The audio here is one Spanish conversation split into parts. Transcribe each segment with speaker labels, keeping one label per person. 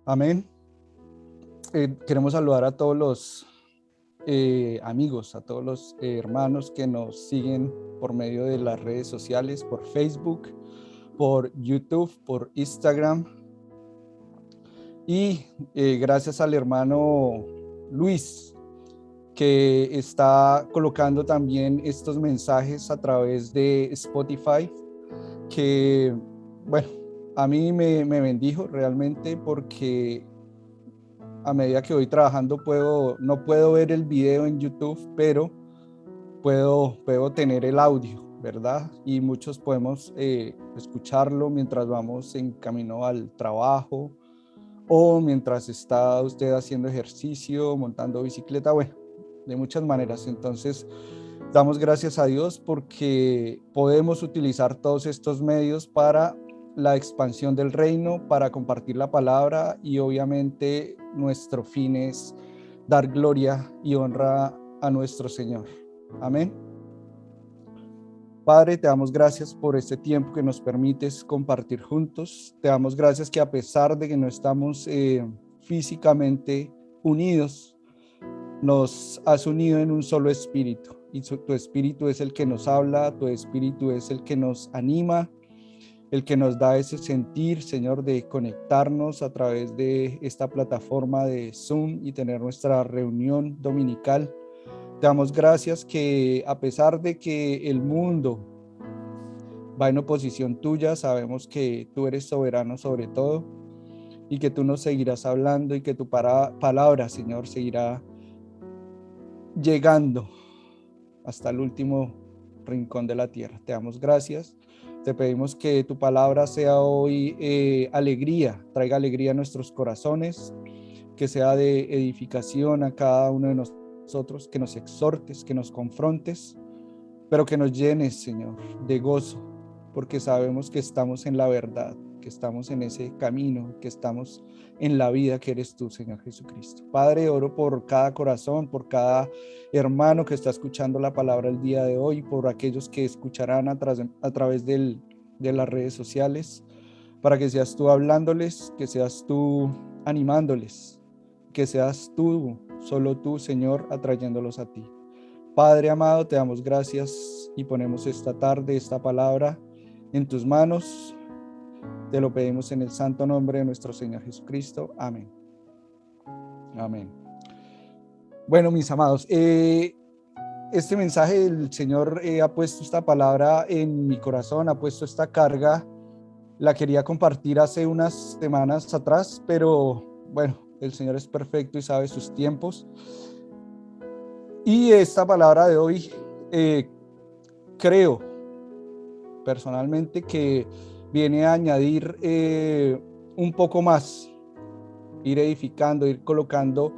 Speaker 1: Amén. Queremos saludar a todos los amigos, a todos los hermanos que nos siguen por medio de las redes sociales, por Facebook, por YouTube, por Instagram. Y gracias al hermano Luis, que está colocando también estos mensajes a través de Spotify, que, bueno, a mí me bendijo realmente porque a medida que voy trabajando no puedo ver el video en YouTube, pero puedo tener el audio, ¿verdad? Y muchos podemos escucharlo mientras vamos en camino al trabajo o mientras está usted haciendo ejercicio, montando bicicleta, bueno, de muchas maneras. Entonces, damos gracias a Dios porque podemos utilizar todos estos medios para la expansión del reino, para compartir la palabra, y obviamente nuestro fin es dar gloria y honra a nuestro Señor. Amén. Padre, te damos gracias por este tiempo que nos permites compartir juntos. Te damos gracias que a pesar de que no estamos físicamente unidos, nos has unido en un solo espíritu, y tu espíritu es el que nos habla, tu espíritu es el que nos anima, el que nos da ese sentir, Señor, de conectarnos a través de esta plataforma de Zoom y tener nuestra reunión dominical. Te damos gracias que a pesar de que el mundo va en oposición tuya, sabemos que tú eres soberano sobre todo y que tú nos seguirás hablando y que tu palabra, Señor, seguirá llegando hasta el último rincón de la tierra. Te damos gracias. Te pedimos que tu palabra sea hoy alegría, traiga alegría a nuestros corazones, que sea de edificación a cada uno de nosotros, que nos exhortes, que nos confrontes, pero que nos llenes, Señor, de gozo, porque sabemos que estamos en la verdad, que estamos en ese camino, que estamos en la vida que eres tú, Señor Jesucristo. Padre, oro por cada corazón, por cada hermano que está escuchando la palabra el día de hoy, por aquellos que escucharán a través de las redes sociales, para que seas tú hablándoles, que seas tú animándoles, que seas tú, solo tú, Señor, atrayéndolos a ti. Padre amado, te damos gracias y ponemos esta tarde, esta palabra en tus manos. Te lo pedimos en el santo nombre de nuestro Señor Jesucristo. Amén. Amén. Bueno, mis amados, este mensaje, el Señor ha puesto esta palabra en mi corazón, ha puesto esta carga. La quería compartir hace unas semanas atrás, pero bueno, el Señor es perfecto y sabe sus tiempos. Y esta palabra de hoy, creo personalmente que viene a añadir un poco más, ir edificando, ir colocando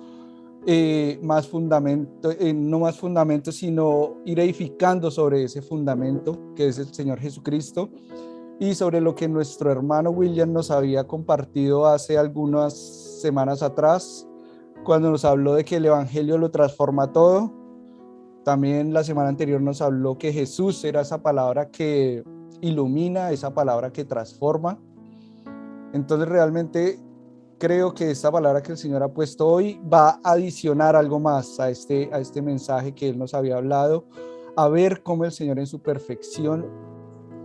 Speaker 1: más fundamento, no más fundamento, sino ir edificando sobre ese fundamento que es el Señor Jesucristo, y sobre lo que nuestro hermano William nos había compartido hace algunas semanas atrás, cuando nos habló de que el Evangelio lo transforma todo. También la semana anterior nos habló que Jesús era esa palabra que ilumina, esa palabra que transforma. Entonces realmente creo que esta palabra que el Señor ha puesto hoy va a adicionar algo más a este mensaje que Él nos había hablado, a ver cómo el Señor en su perfección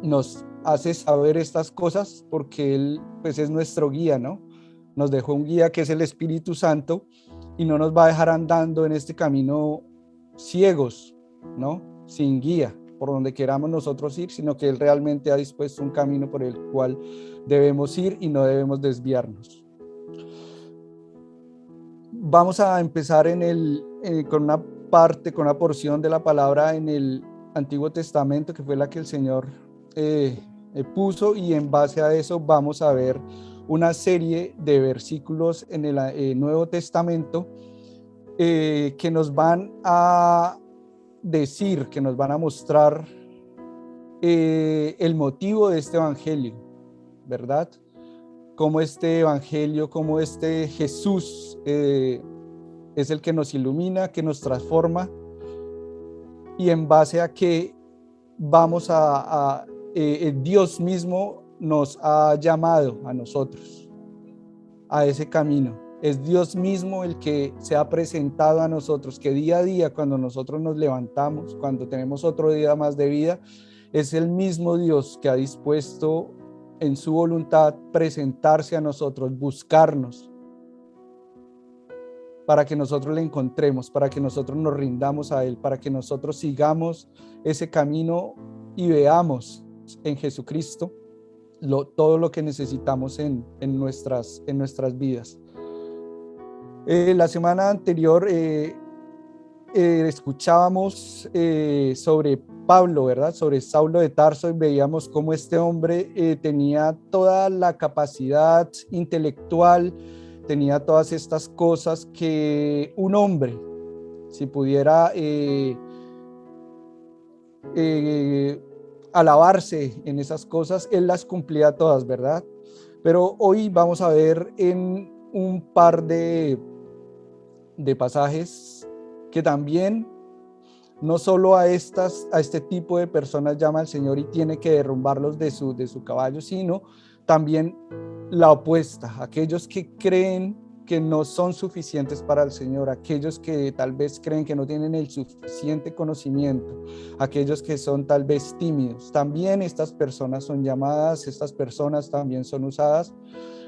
Speaker 1: nos hace saber estas cosas, porque Él pues es nuestro guía, ¿no? Nos dejó un guía que es el Espíritu Santo y no nos va a dejar andando en este camino ciegos, ¿no? Sin guía, por donde queramos nosotros ir, sino que Él realmente ha dispuesto un camino por el cual debemos ir y no debemos desviarnos. Vamos a empezar con una parte, con una porción de la palabra en el Antiguo Testamento, que fue la que el Señor puso, y en base a eso vamos a ver una serie de versículos en el Nuevo Testamento que nos van a decir, que nos van a mostrar el motivo de este evangelio, ¿verdad? Cómo este evangelio, cómo este Jesús es el que nos ilumina, que nos transforma, y en base a que vamos Dios mismo nos ha llamado a nosotros a ese camino. Es Dios mismo el que se ha presentado a nosotros, que día a día, cuando nosotros nos levantamos, cuando tenemos otro día más de vida, es el mismo Dios que ha dispuesto en su voluntad presentarse a nosotros, buscarnos, para que nosotros le encontremos, para que nosotros nos rindamos a Él, para que nosotros sigamos ese camino y veamos en Jesucristo todo lo que necesitamos en nuestras vidas. La semana anterior escuchábamos sobre Pablo, ¿verdad? Sobre Saulo de Tarso, y veíamos cómo este hombre tenía toda la capacidad intelectual, tenía todas estas cosas que un hombre, si pudiera alabarse en esas cosas, él las cumplía todas, ¿verdad? Pero hoy vamos a ver en un par de pasajes que también no solo a este tipo de personas llama el Señor y tiene que derrumbarlos de su caballo, sino también la opuesta, aquellos que creen que no son suficientes para el Señor, aquellos que tal vez creen que no tienen el suficiente conocimiento, aquellos que son tal vez tímidos. También estas personas son llamadas, estas personas también son usadas,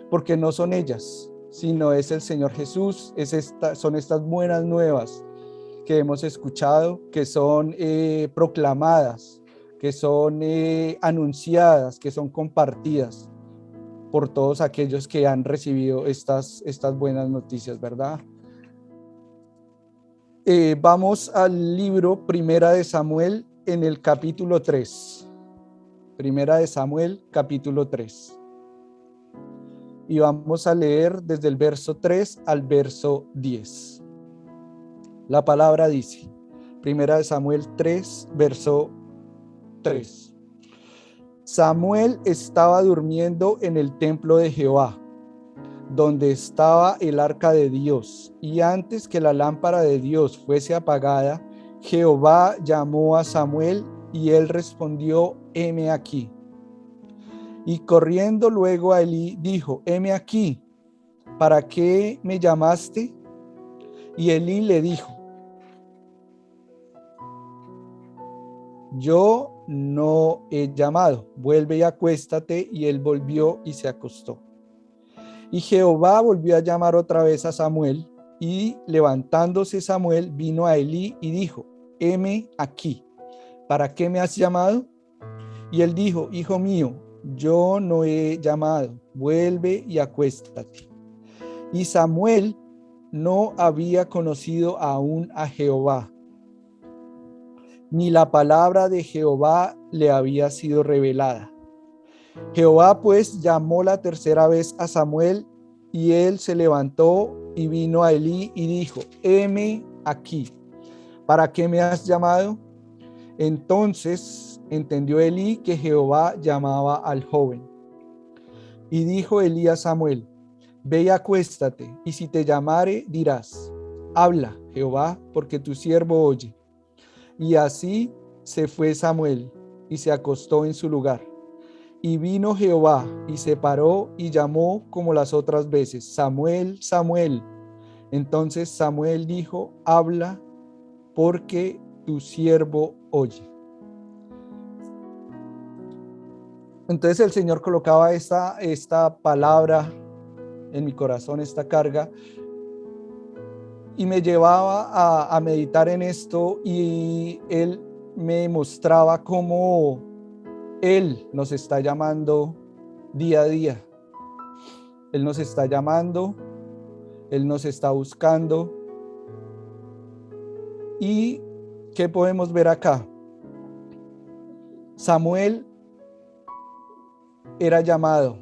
Speaker 1: porque no son ellas, sino es el Señor Jesús, son estas buenas nuevas que hemos escuchado, que son proclamadas, que son anunciadas, que son compartidas por todos aquellos que han recibido estas buenas noticias, ¿verdad? Vamos al libro Primera de Samuel en el capítulo 3. Primera de Samuel, capítulo 3. Y vamos a leer desde el verso 3 al verso 10. La palabra dice, Primera de Samuel 3, verso 3. Samuel estaba durmiendo en el templo de Jehová, donde estaba el arca de Dios, y antes que la lámpara de Dios fuese apagada, Jehová llamó a Samuel, y él respondió, heme aquí. Y corriendo luego a Elí, dijo, heme aquí, ¿para qué me llamaste? Y Elí le dijo, yo no he llamado, vuelve y acuéstate. Y él volvió y se acostó. Y Jehová volvió a llamar otra vez a Samuel, y levantándose Samuel vino a Elí y dijo, heme aquí, ¿para qué me has llamado? Y él dijo, hijo mío, yo no he llamado, vuelve y acuéstate. Y Samuel no había conocido aún a Jehová, ni la palabra de Jehová le había sido revelada. Jehová pues llamó la tercera vez a Samuel, y él se levantó y vino a Elí y dijo, heme aquí, ¿para qué me has llamado? Entonces entendió Elí que Jehová llamaba al joven. Y dijo Elí a Samuel, ve y acuéstate, y si te llamare dirás, habla, Jehová, porque tu siervo oye. Y así se fue Samuel, y se acostó en su lugar. Y vino Jehová, y se paró, y llamó como las otras veces, Samuel, Samuel. Entonces Samuel dijo, habla, porque tu siervo oye. Entonces el Señor colocaba esta palabra en mi corazón, esta carga, y me llevaba a meditar en esto, y Él me mostraba cómo Él nos está llamando día a día. Él nos está llamando, Él nos está buscando. ¿Y qué podemos ver acá? Samuel era llamado,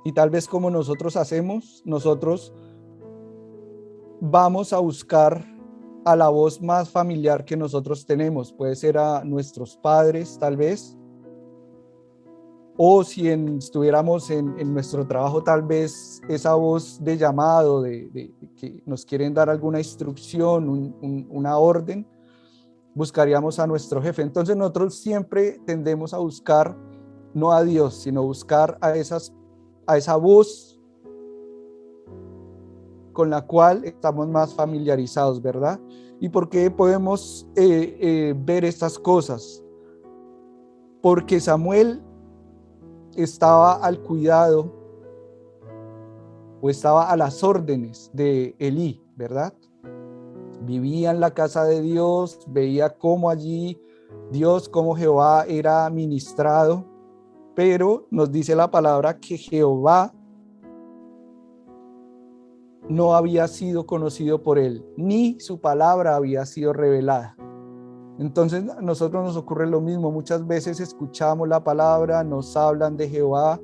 Speaker 1: y tal vez como nosotros hacemos, nosotros vamos a buscar a la voz más familiar que nosotros tenemos. Puede ser a nuestros padres, tal vez, o si estuviéramos en nuestro trabajo, tal vez esa voz de llamado, de que nos quieren dar alguna instrucción, una orden, buscaríamos a nuestro jefe. Entonces nosotros siempre tendemos a buscar no a Dios, sino buscar a esa voz con la cual estamos más familiarizados, ¿verdad? ¿Y por qué podemos ver estas cosas? Porque Samuel estaba al cuidado o estaba a las órdenes de Elí, ¿verdad? Vivía en la casa de Dios, veía cómo allí Dios, cómo Jehová era ministrado, pero nos dice la palabra que Jehová no había sido conocido por él, ni su palabra había sido revelada. Entonces a nosotros nos ocurre lo mismo, muchas veces escuchamos la palabra, nos hablan de Jehová,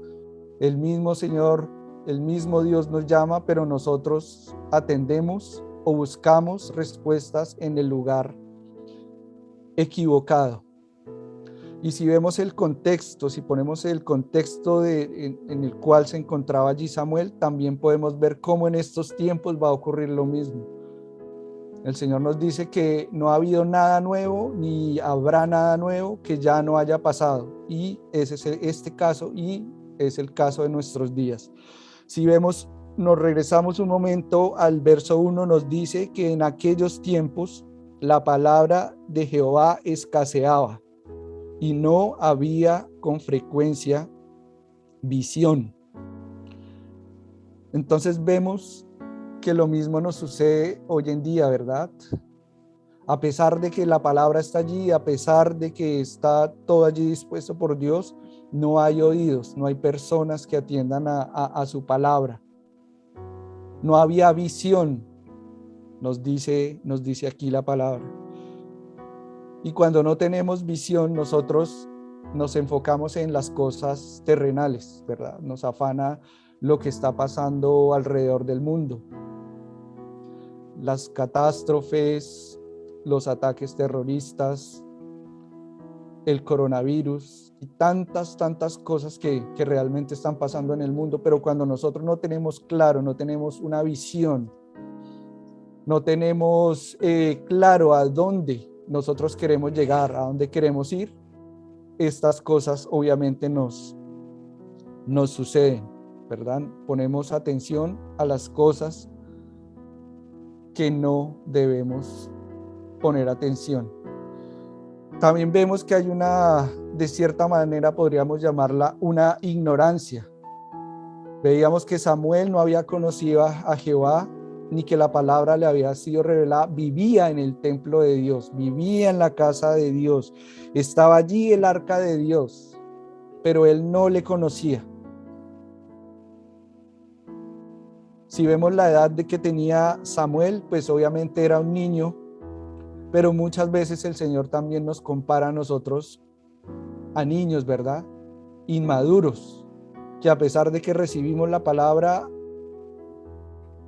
Speaker 1: el mismo Señor, el mismo Dios nos llama, pero nosotros atendemos o buscamos respuestas en el lugar equivocado. Y si vemos el contexto, si ponemos el contexto en el cual se encontraba allí Samuel, también podemos ver cómo en estos tiempos va a ocurrir lo mismo. El Señor nos dice que no ha habido nada nuevo, ni habrá nada nuevo que ya no haya pasado. Y ese es este caso, y es el caso de nuestros días. Si vemos, nos regresamos un momento al verso 1, nos dice que en aquellos tiempos la palabra de Jehová escaseaba y no había con frecuencia visión. Entonces vemos que lo mismo nos sucede hoy en día, ¿verdad? A pesar de que la palabra está allí, a pesar de que está todo allí dispuesto por Dios, no hay oídos, no hay personas que atiendan a su palabra. No había visión, nos dice aquí la palabra. Y cuando no tenemos visión, nosotros nos enfocamos en las cosas terrenales, ¿verdad? Nos afana lo que está pasando alrededor del mundo. Las catástrofes, los ataques terroristas, el coronavirus y tantas cosas que realmente están pasando en el mundo, pero cuando nosotros no tenemos claro, no tenemos una visión, no tenemos claro a dónde nosotros queremos llegar, a dónde queremos ir, estas cosas obviamente nos suceden, ¿verdad? Ponemos atención a las cosas que no debemos poner atención. También vemos que hay de cierta manera podríamos llamarla una ignorancia. Veíamos que Samuel no había conocido a Jehová, ni que la palabra le había sido revelada. Vivía en el templo de Dios, vivía en la casa de Dios, estaba allí el arca de Dios, pero él no le conocía. Si vemos la edad de que tenía Samuel, pues obviamente era un niño, pero muchas veces el Señor también nos compara a nosotros a niños, ¿verdad? Inmaduros, que a pesar de que recibimos la palabra,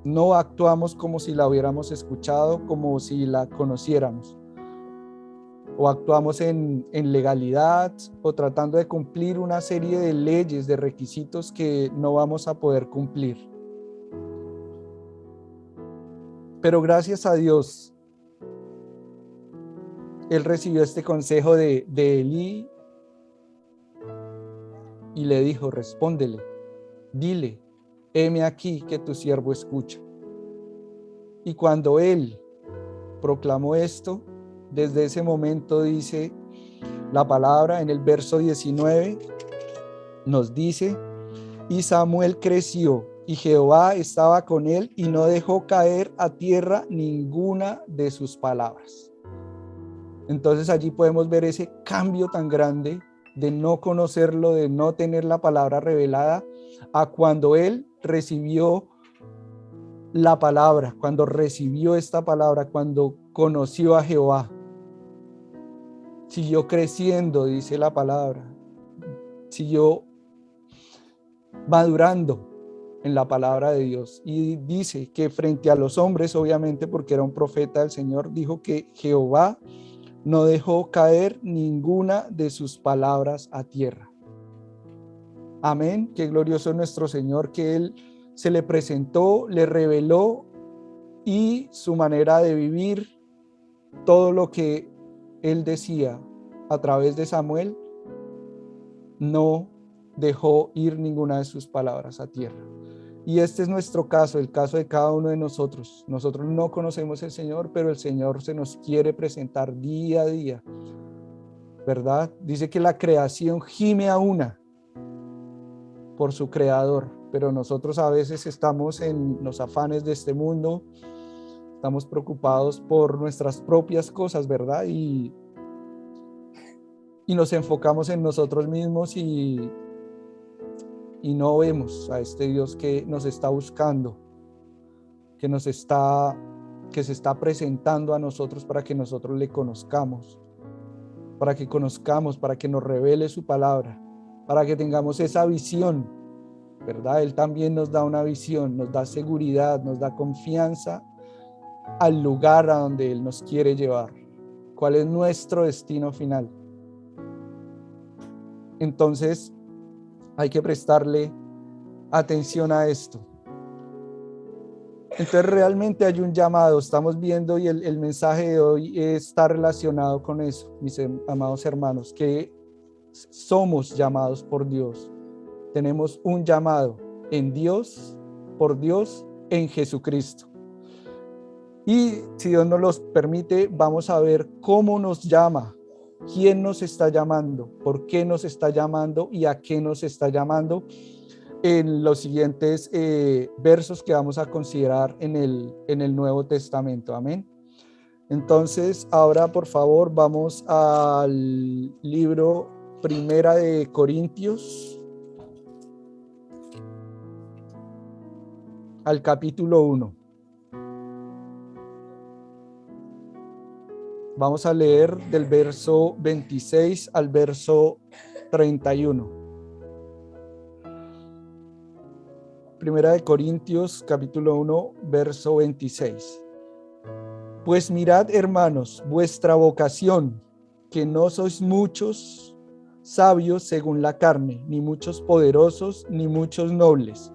Speaker 1: no actuamos como si la hubiéramos escuchado, como si la conociéramos. O actuamos en legalidad o tratando de cumplir una serie de leyes, de requisitos que no vamos a poder cumplir. Pero gracias a Dios, él recibió este consejo de Elí y le dijo: respóndele, dile, heme aquí que tu siervo escucha. Y cuando él proclamó esto, desde ese momento dice la palabra en el verso 19, nos dice: y Samuel creció y Jehová estaba con él y no dejó caer a tierra ninguna de sus palabras. Entonces allí podemos ver ese cambio tan grande de no conocerlo, de no tener la palabra revelada, a cuando él recibió la palabra, cuando recibió esta palabra, cuando conoció a Jehová. Siguió creciendo, dice la palabra, siguió madurando en la palabra de Dios. Y dice que frente a los hombres, obviamente porque era un profeta del Señor, dijo que Jehová no dejó caer ninguna de sus palabras a tierra. Amén. Qué glorioso nuestro Señor, que Él se le presentó, le reveló, y su manera de vivir, todo lo que Él decía a través de Samuel, no dejó ir ninguna de sus palabras a tierra. Y este es nuestro caso, el caso de cada uno de nosotros. Nosotros no conocemos al Señor, pero el Señor se nos quiere presentar día a día, ¿verdad? Dice que la creación gime a una por su creador, pero nosotros a veces estamos en los afanes de este mundo, estamos preocupados por nuestras propias cosas, ¿verdad? Y nos enfocamos en nosotros mismos y no vemos a este Dios que nos está buscando, que se está presentando a nosotros para que nosotros le conozcamos, para que nos revele su palabra, para que tengamos esa visión, ¿verdad? Él también nos da una visión, nos da seguridad, nos da confianza al lugar a donde Él nos quiere llevar. ¿Cuál es nuestro destino final? Entonces, hay que prestarle atención a esto. Entonces, realmente hay un llamado, estamos viendo, y el mensaje de hoy está relacionado con eso, mis amados hermanos, que somos llamados por Dios. Tenemos un llamado en Dios, por Dios, en Jesucristo. Y si Dios nos los permite, vamos a ver cómo nos llama, quién nos está llamando, por qué nos está llamando y a qué nos está llamando en los siguientes versos que vamos a considerar en el Nuevo Testamento. Amén. Entonces, ahora por favor vamos al libro Primera de Corintios, al capítulo 1. Vamos a leer del verso 26 al verso 31. Primera de Corintios, capítulo 1, verso 26. Pues mirad, hermanos, vuestra vocación, que no sois muchos sabios según la carne, ni muchos poderosos, ni muchos nobles,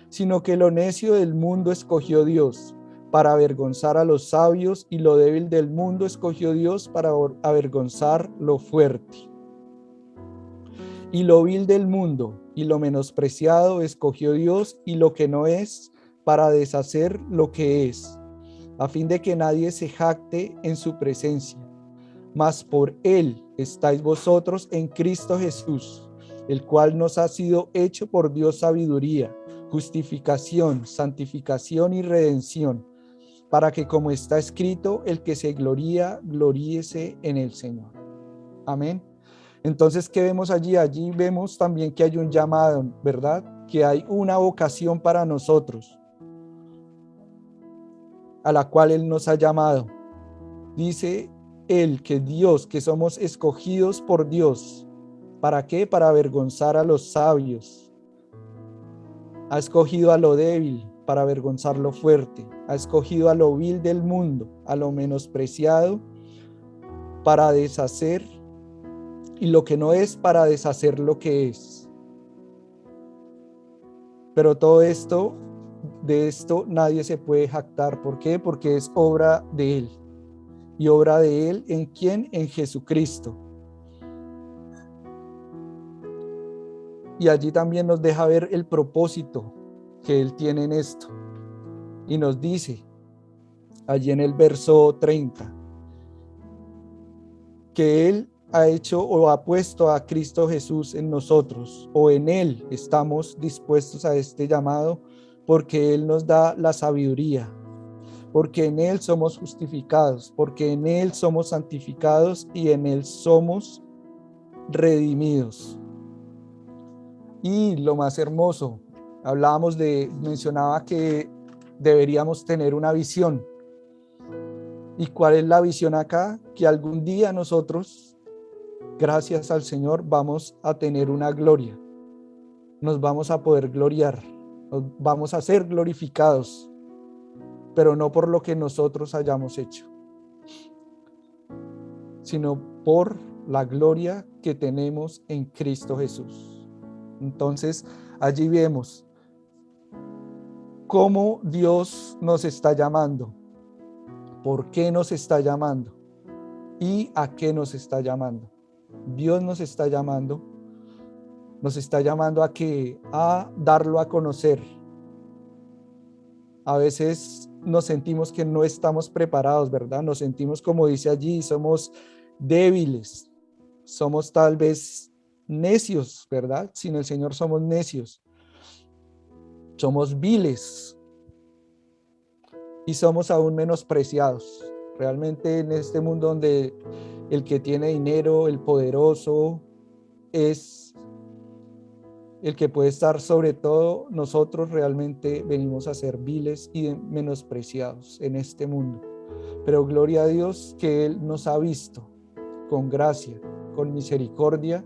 Speaker 1: sino que lo necio del mundo escogió Dios para avergonzar a los sabios, y lo débil del mundo escogió Dios para avergonzar lo fuerte. Y lo vil del mundo y lo menospreciado escogió Dios, y lo que no es, para deshacer lo que es, a fin de que nadie se jacte en su presencia. Mas por él estáis vosotros en Cristo Jesús, el cual nos ha sido hecho por Dios sabiduría, justificación, santificación y redención, para que, como está escrito, el que se gloría, gloríese en el Señor. Amén. Entonces, ¿qué vemos allí? Allí vemos también que hay un llamado, ¿verdad? Que hay una vocación para nosotros, a la cual Él nos ha llamado. Dice Él que Dios, que somos escogidos por Dios. ¿Para qué? Para avergonzar a los sabios. Ha escogido a lo débil para avergonzar lo fuerte. Ha escogido a lo vil del mundo, a lo menospreciado, para deshacer, y lo que no es, para deshacer lo que es. Pero todo esto, de esto nadie se puede jactar. ¿Por qué? Porque es obra de Él. ¿Y obra de Él en quién? En Jesucristo. Y allí también nos deja ver el propósito que Él tiene en esto. Y nos dice, allí en el verso 30, que Él ha hecho o ha puesto a Cristo Jesús en nosotros, o en Él estamos dispuestos a este llamado, porque Él nos da la sabiduría, porque en Él somos justificados, porque en Él somos santificados y en Él somos redimidos. Y lo más hermoso, mencionaba que deberíamos tener una visión. ¿Y cuál es la visión acá? Que algún día nosotros, gracias al Señor, vamos a tener una gloria. Nos vamos a poder gloriar, nos vamos a ser glorificados, pero no por lo que nosotros hayamos hecho, sino por la gloria que tenemos en Cristo Jesús. Entonces, allí vemos cómo Dios nos está llamando, por qué nos está llamando y a qué nos está llamando. Dios nos está llamando a darlo a conocer, A veces nos sentimos que no estamos preparados, ¿verdad? Nos sentimos, como dice allí, somos débiles, somos tal vez necios, ¿verdad? Sin el Señor somos necios, somos viles y somos aún menospreciados. Realmente en este mundo donde el que tiene dinero, el poderoso, es el que puede estar sobre todo, nosotros realmente venimos a ser viles y menospreciados en este mundo. Pero gloria a Dios que Él nos ha visto con gracia, con misericordia,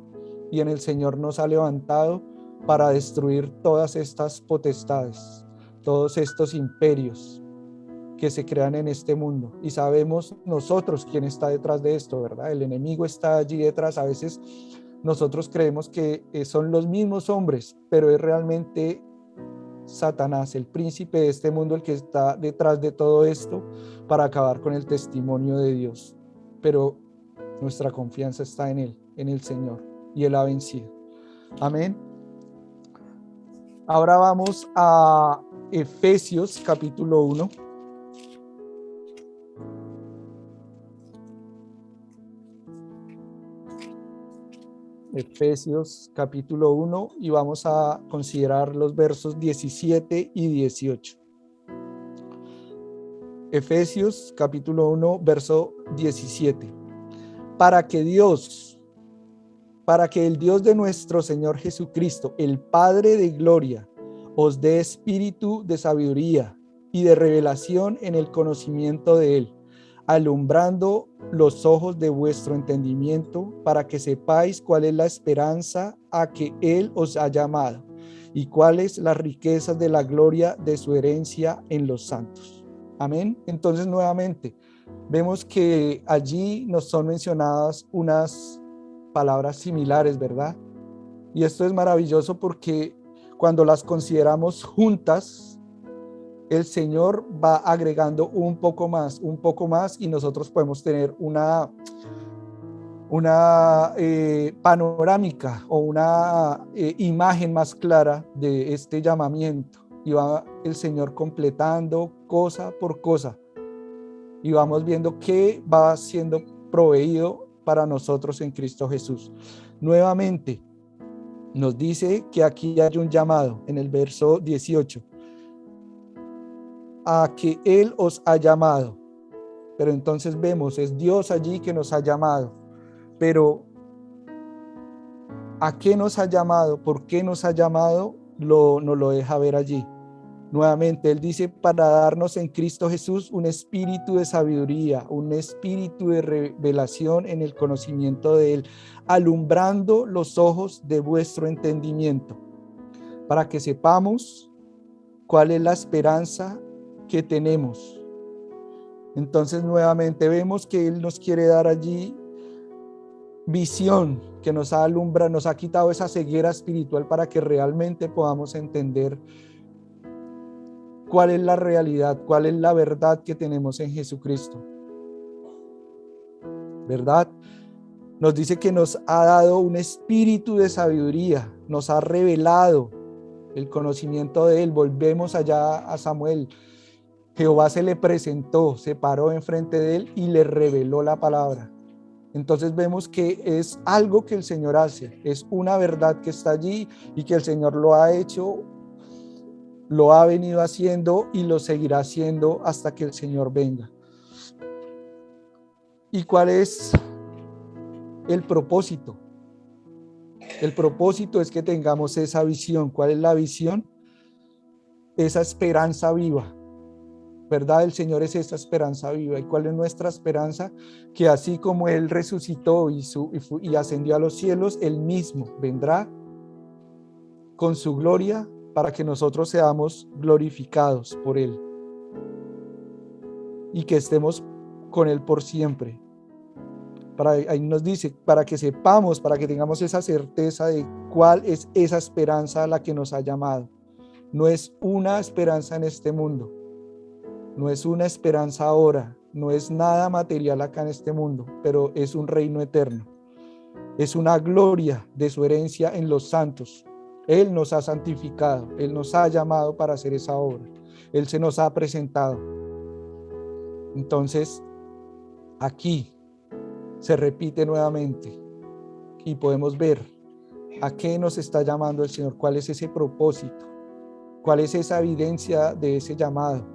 Speaker 1: y en el Señor nos ha levantado para destruir todas estas potestades, todos estos imperios que se crean en este mundo. Y sabemos nosotros quién está detrás de esto, ¿verdad? El enemigo está allí detrás. A veces nosotros creemos que son los mismos hombres, pero es realmente Satanás, el príncipe de este mundo, el que está detrás de todo esto para acabar con el testimonio de Dios. Pero nuestra confianza está en Él, en el Señor, y Él ha vencido. Amén. Ahora vamos a Efesios capítulo 1. Efesios capítulo 1 y vamos a considerar los versos 17 y 18. Efesios capítulo 1, verso 17. Para que el Dios de nuestro Señor Jesucristo, el Padre de gloria, os dé espíritu de sabiduría y de revelación en el conocimiento de Él, alumbrando los ojos de vuestro entendimiento, para que sepáis cuál es la esperanza a que Él os ha llamado y cuáles las riquezas de la gloria de su herencia en los santos. Amén. Entonces, nuevamente, vemos que allí nos son mencionadas unas palabras similares, ¿verdad? Y esto es maravilloso porque cuando las consideramos juntas, el Señor va agregando un poco más, y nosotros podemos tener una panorámica o una imagen más clara de este llamamiento. Y va el Señor completando cosa por cosa. Y vamos viendo qué va siendo proveído para nosotros en Cristo Jesús. Nuevamente, nos dice que aquí hay un llamado en el verso 18. A que Él os ha llamado. Pero entonces vemos, es Dios allí que nos ha llamado. Pero ¿a qué nos ha llamado? ¿Por qué nos ha llamado? Nos lo deja ver allí. Nuevamente, Él dice para darnos en Cristo Jesús un espíritu de sabiduría, un espíritu de revelación en el conocimiento de Él, alumbrando los ojos de vuestro entendimiento, para que sepamos cuál es la esperanza que tenemos. Entonces, nuevamente vemos que Él nos quiere dar allí visión, que nos alumbra, nos ha quitado esa ceguera espiritual para que realmente podamos entender cuál es la realidad, cuál es la verdad que tenemos en Jesucristo. ¿Verdad? Nos dice que nos ha dado un espíritu de sabiduría, nos ha revelado el conocimiento de Él. Volvemos allá a Samuel. Jehová se le presentó, se paró enfrente de él y le reveló la palabra. Entonces vemos que es algo que el Señor hace, es una verdad que está allí y que el Señor lo ha hecho, lo ha venido haciendo y lo seguirá haciendo hasta que el Señor venga. ¿Y cuál es el propósito? El propósito es que tengamos esa visión. ¿Cuál es la visión? Esa esperanza viva. ¿Verdad? El Señor es esa esperanza viva. ¿Y cuál es nuestra esperanza? Que así como Él resucitó y ascendió a los cielos, Él mismo vendrá con su gloria para que nosotros seamos glorificados por Él y que estemos con Él por siempre. Ahí nos dice, para que sepamos, para que tengamos esa certeza de cuál es esa esperanza a la que nos ha llamado. No es una esperanza en este mundo, no es una esperanza ahora, no es nada material acá en este mundo, pero es un reino eterno. Es una gloria de su herencia en los santos. Él nos ha santificado, Él nos ha llamado para hacer esa obra, Él se nos ha presentado. Entonces, aquí se repite nuevamente y podemos ver a qué nos está llamando el Señor, cuál es ese propósito, cuál es esa evidencia de ese llamado,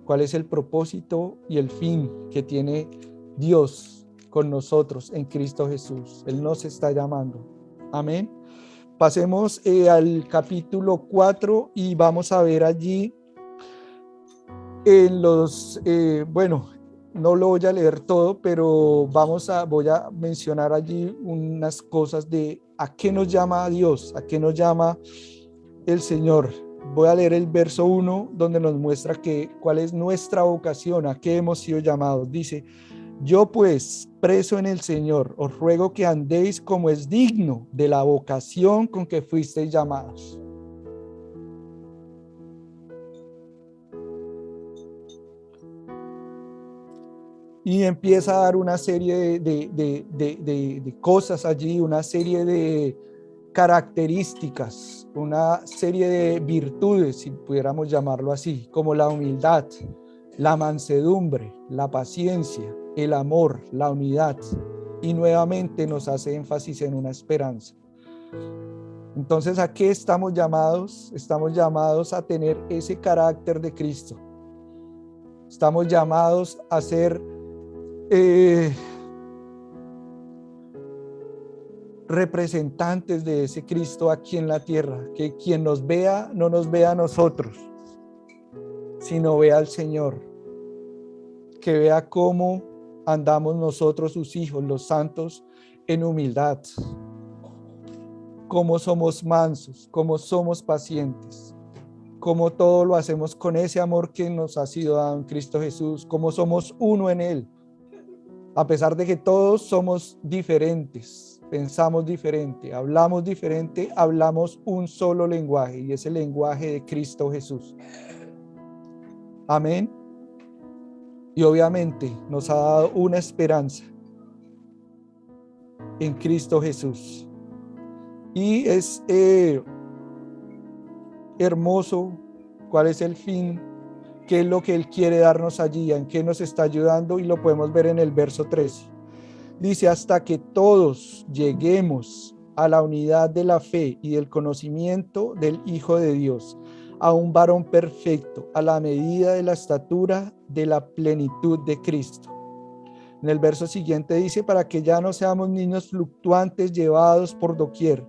Speaker 1: cuál es el propósito y el fin que tiene Dios con nosotros en Cristo Jesús. Él nos está llamando. Amén. Pasemos al capítulo 4 y vamos a ver allí en los, no lo voy a leer todo, pero voy a mencionar allí unas cosas de a qué nos llama Dios, a qué nos llama el Señor. Voy a leer el verso 1 donde nos muestra cuál es nuestra vocación, a qué hemos sido llamados. Dice: yo pues, preso en el Señor, os ruego que andéis como es digno de la vocación con que fuisteis llamados. Y empieza a dar una serie de cosas allí, una serie de características, una serie de virtudes, si pudiéramos llamarlo así, como la humildad, la mansedumbre, la paciencia, el amor, la unidad. Y nuevamente nos hace énfasis en una esperanza. Entonces, ¿a qué estamos llamados? Estamos llamados a tener ese carácter de Cristo. Estamos llamados a ser representantes de ese Cristo aquí en la tierra, que quien nos vea no nos vea a nosotros, sino vea al Señor, que vea cómo andamos nosotros sus hijos, los santos, en humildad, cómo somos mansos, cómo somos pacientes, cómo todo lo hacemos con ese amor que nos ha sido dado en Cristo Jesús, cómo somos uno en Él, a pesar de que todos somos diferentes, pensamos diferente, hablamos un solo lenguaje, y es el lenguaje de Cristo Jesús. Amén. Y obviamente nos ha dado una esperanza en Cristo Jesús. Y es hermoso cuál es el fin, qué es lo que Él quiere darnos allí, en qué nos está ayudando, y lo podemos ver en el verso 13. Dice: hasta que todos lleguemos a la unidad de la fe y del conocimiento del Hijo de Dios, a un varón perfecto, a la medida de la estatura de la plenitud de Cristo. En el verso siguiente dice: para que ya no seamos niños fluctuantes, llevados por doquier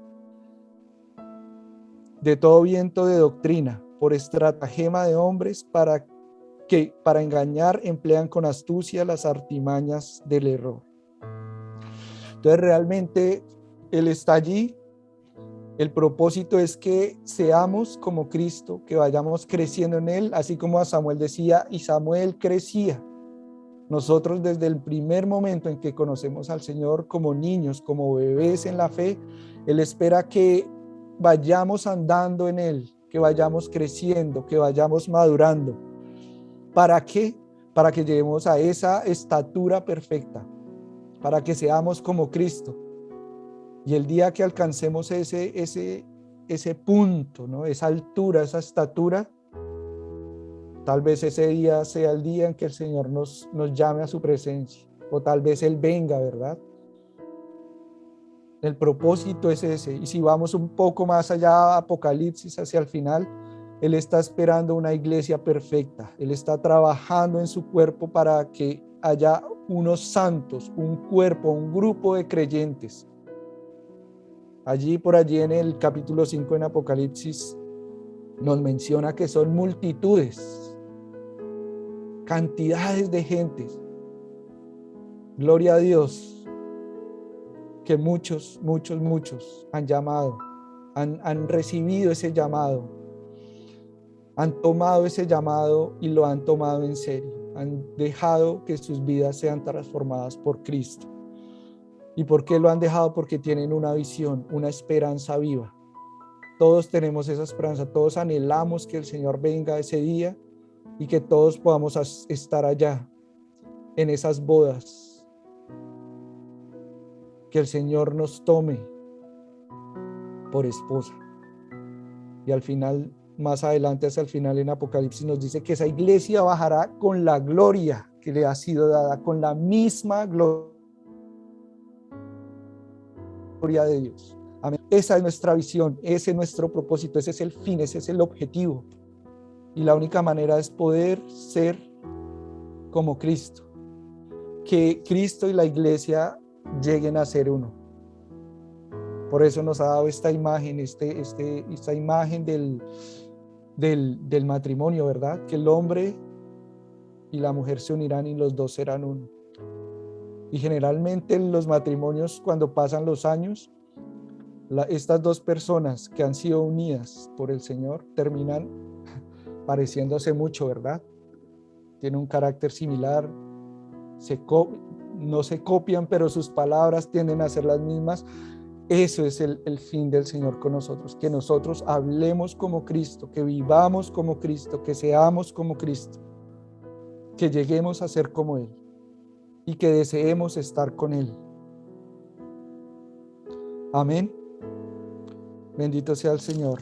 Speaker 1: de todo viento de doctrina, por estratagema de hombres, para engañar emplean con astucia las artimañas del error. Entonces realmente Él está allí. El propósito es que seamos como Cristo, que vayamos creciendo en Él, así como a Samuel decía, y Samuel crecía. Nosotros desde el primer momento en que conocemos al Señor, como niños, como bebés en la fe, Él espera que vayamos andando en Él, que vayamos creciendo, que vayamos madurando. ¿Para qué? Para que lleguemos a esa estatura perfecta, para que seamos como Cristo. Y el día que alcancemos ese punto, ¿no? Esa altura, esa estatura, tal vez ese día sea el día en que el Señor nos llame a su presencia, o tal vez Él venga, ¿verdad? El propósito es ese. Y si vamos un poco más allá a Apocalipsis, hacia el final, Él está esperando una iglesia perfecta. Él está trabajando en su cuerpo para que haya unos santos, un cuerpo, un grupo de creyentes. Por allí en el capítulo 5 en Apocalipsis nos menciona que son multitudes, cantidades de gentes. Gloria a Dios, que muchos han llamado, han recibido ese llamado, han tomado ese llamado y lo han tomado en serio, han dejado que sus vidas sean transformadas por Cristo. ¿Y por qué lo han dejado? Porque tienen una visión, una esperanza viva. Todos tenemos esa esperanza, todos anhelamos que el Señor venga ese día y que todos podamos estar allá en esas bodas, que el Señor nos tome por esposa. Y al final, más adelante, hacia el final en Apocalipsis, nos dice que esa iglesia bajará con la gloria que le ha sido dada, con la misma gloria de Dios. Amén. Esa es nuestra visión, ese es nuestro propósito, ese es el fin, ese es el objetivo. Y la única manera es poder ser como Cristo. Que Cristo y la iglesia lleguen a ser uno. Por eso nos ha dado esta imagen, esta imagen del matrimonio, ¿verdad? Que el hombre y la mujer se unirán y los dos serán uno. Y generalmente en los matrimonios, cuando pasan los años, estas dos personas que han sido unidas por el Señor terminan pareciéndose mucho, ¿verdad? Tienen un carácter similar, no se copian, pero sus palabras tienden a ser las mismas. Eso es el fin del Señor con nosotros, que nosotros hablemos como Cristo, que vivamos como Cristo, que seamos como Cristo, que lleguemos a ser como Él y que deseemos estar con Él. Amén. Bendito sea el Señor.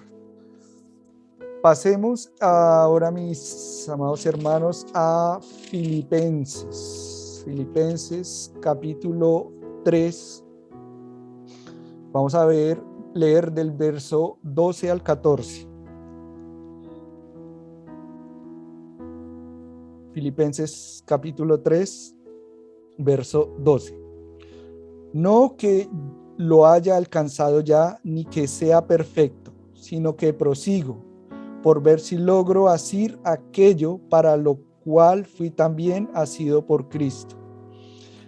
Speaker 1: Pasemos ahora, mis amados hermanos, a Filipenses. Filipenses capítulo 3. Vamos a leer del verso 12 al 14. Filipenses capítulo 3, verso 12. No que lo haya alcanzado ya, ni que sea perfecto, sino que prosigo, por ver si logro asir aquello para lo cual fui también asido por Cristo.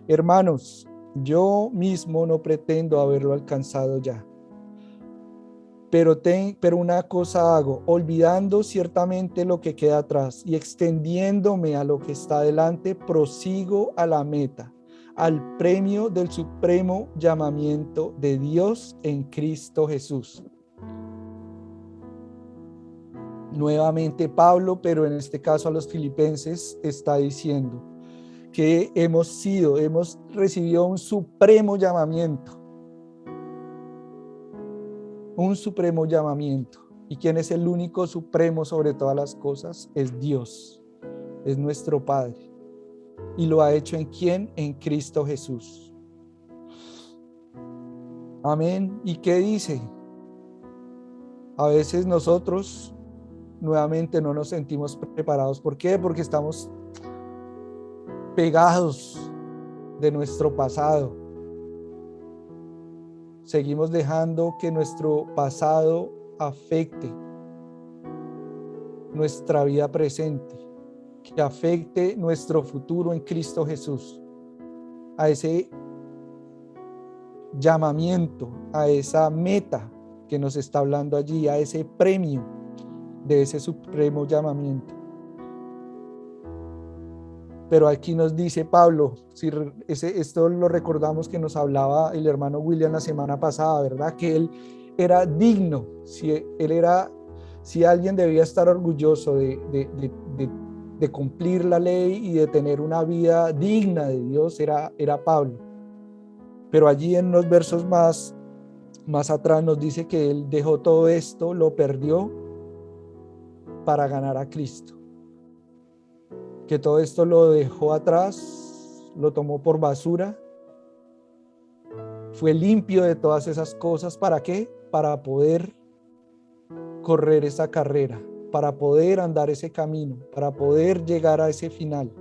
Speaker 1: Hermanos, yo mismo no pretendo haberlo alcanzado ya, pero una cosa hago, olvidando ciertamente lo que queda atrás y extendiéndome a lo que está delante, prosigo a la meta, al premio del supremo llamamiento de Dios en Cristo Jesús. Nuevamente Pablo, pero en este caso a los filipenses, está diciendo que hemos recibido un supremo llamamiento. Un supremo llamamiento. ¿Y quién es el único supremo sobre todas las cosas? Es Dios, es nuestro Padre. ¿Y lo ha hecho en quién? En Cristo Jesús. Amén. ¿Y qué dice? A veces nosotros nuevamente no nos sentimos preparados. ¿Por qué? Porque estamos pegados de nuestro pasado. Seguimos dejando que nuestro pasado afecte nuestra vida presente, que afecte nuestro futuro en Cristo Jesús, a ese llamamiento, a esa meta que nos está hablando allí, a ese premio de ese supremo llamamiento. Pero aquí nos dice Pablo, esto lo recordamos que nos hablaba el hermano William la semana pasada, ¿verdad? Que él era digno, si alguien debía estar orgulloso de cumplir la ley y de tener una vida digna de Dios, era Pablo. Pero allí en los versos más atrás nos dice que él dejó todo esto, lo perdió para ganar a Cristo. Que todo esto lo dejó atrás, lo tomó por basura, fue limpio de todas esas cosas. ¿Para qué? Para poder correr esa carrera, para poder andar ese camino, para poder llegar a ese final.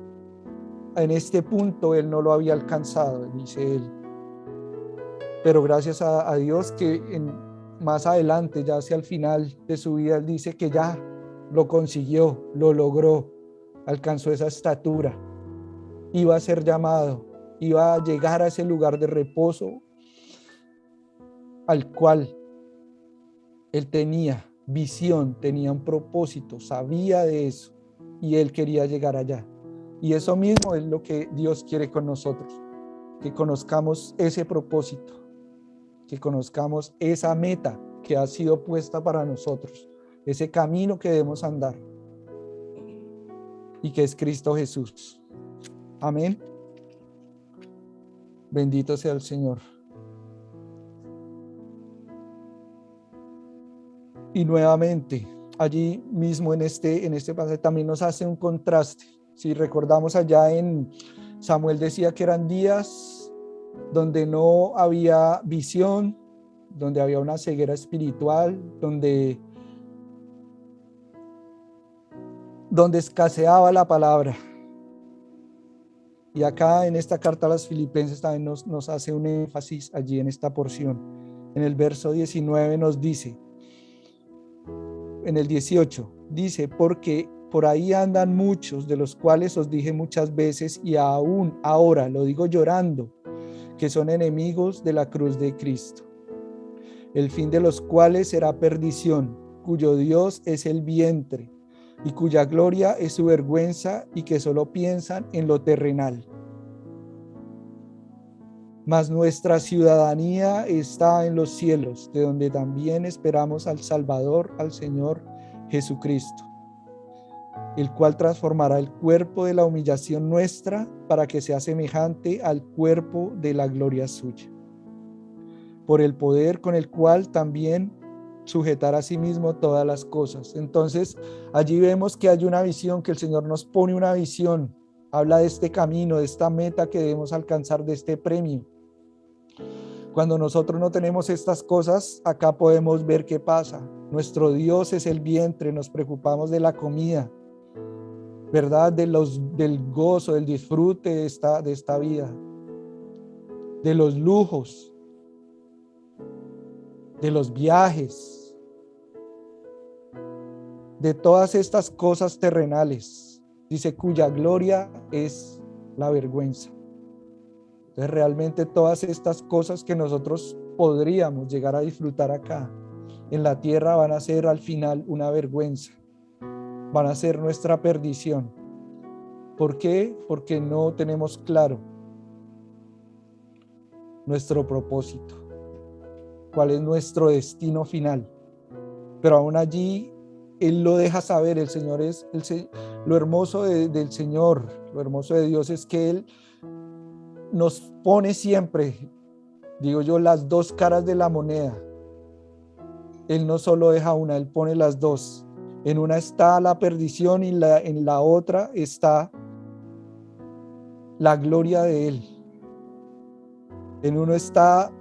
Speaker 1: En este punto él no lo había alcanzado, dice él. Pero gracias a Dios que más adelante, ya hacia el final de su vida, él dice que ya lo consiguió, lo logró. Alcanzó esa estatura, iba a ser llamado, iba a llegar a ese lugar de reposo al cual él tenía visión, tenía un propósito, sabía de eso y él quería llegar allá. Y eso mismo es lo que Dios quiere con nosotros, que conozcamos ese propósito, que conozcamos esa meta que ha sido puesta para nosotros, ese camino que debemos andar. Y que es Cristo Jesús. Amén. Bendito sea el Señor. Y nuevamente, allí mismo en este pasaje también nos hace un contraste. Si recordamos allá en Samuel decía que eran días donde no había visión, donde había una ceguera espiritual, donde escaseaba la palabra. Y acá en esta carta a los Filipenses también nos hace un énfasis allí en esta porción. En el verso 19 nos dice, en el 18, dice, porque por ahí andan muchos, de los cuales os dije muchas veces y aún ahora lo digo llorando, que son enemigos de la cruz de Cristo, el fin de los cuales será perdición, cuyo Dios es el vientre y cuya gloria es su vergüenza, y que solo piensan en lo terrenal. Mas nuestra ciudadanía está en los cielos, de donde también esperamos al Salvador, al Señor Jesucristo, el cual transformará el cuerpo de la humillación nuestra para que sea semejante al cuerpo de la gloria suya, por el poder con el cual también sujetar a sí mismo todas las cosas. Entonces, allí vemos que hay una visión, que el Señor nos pone una visión, habla de este camino, de esta meta que debemos alcanzar, de este premio. Cuando nosotros no tenemos estas cosas, acá podemos ver qué pasa. Nuestro Dios es el vientre, nos preocupamos de la comida, ¿verdad? Del gozo, del disfrute de esta vida, de los lujos, de los viajes, de todas estas cosas terrenales. Dice, cuya gloria es la vergüenza. Entonces, realmente todas estas cosas que nosotros podríamos llegar a disfrutar acá en la tierra van a ser al final una vergüenza, van a ser nuestra perdición. ¿Por qué? Porque no tenemos claro nuestro propósito, cuál es nuestro destino final. Pero aún allí Él lo deja saber. El Señor es lo hermoso del Señor, lo hermoso de Dios es que Él nos pone siempre, digo yo, las dos caras de la moneda. Él no solo deja una, Él pone las dos. En una está la perdición y en la otra está la gloria de Él. En uno está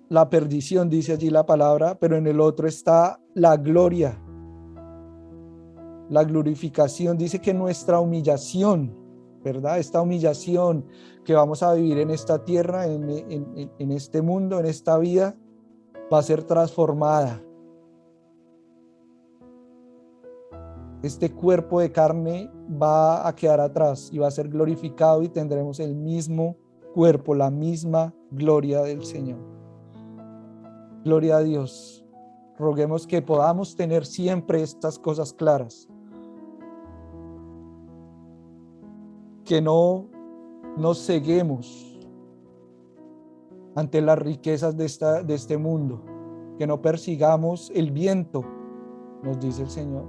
Speaker 1: la perdición, dice allí la palabra, pero en el otro está la gloria, la glorificación. Dice que nuestra humillación, ¿verdad? Esta humillación que vamos a vivir en esta tierra, en este mundo, en esta vida, va a ser transformada. Este cuerpo de carne va a quedar atrás y va a ser glorificado y tendremos el mismo cuerpo, la misma gloria del Señor. Gloria a Dios. Roguemos que podamos tener siempre estas cosas claras. Que no nos ceguemos ante las riquezas de este mundo. Que no persigamos el viento, nos dice el Señor.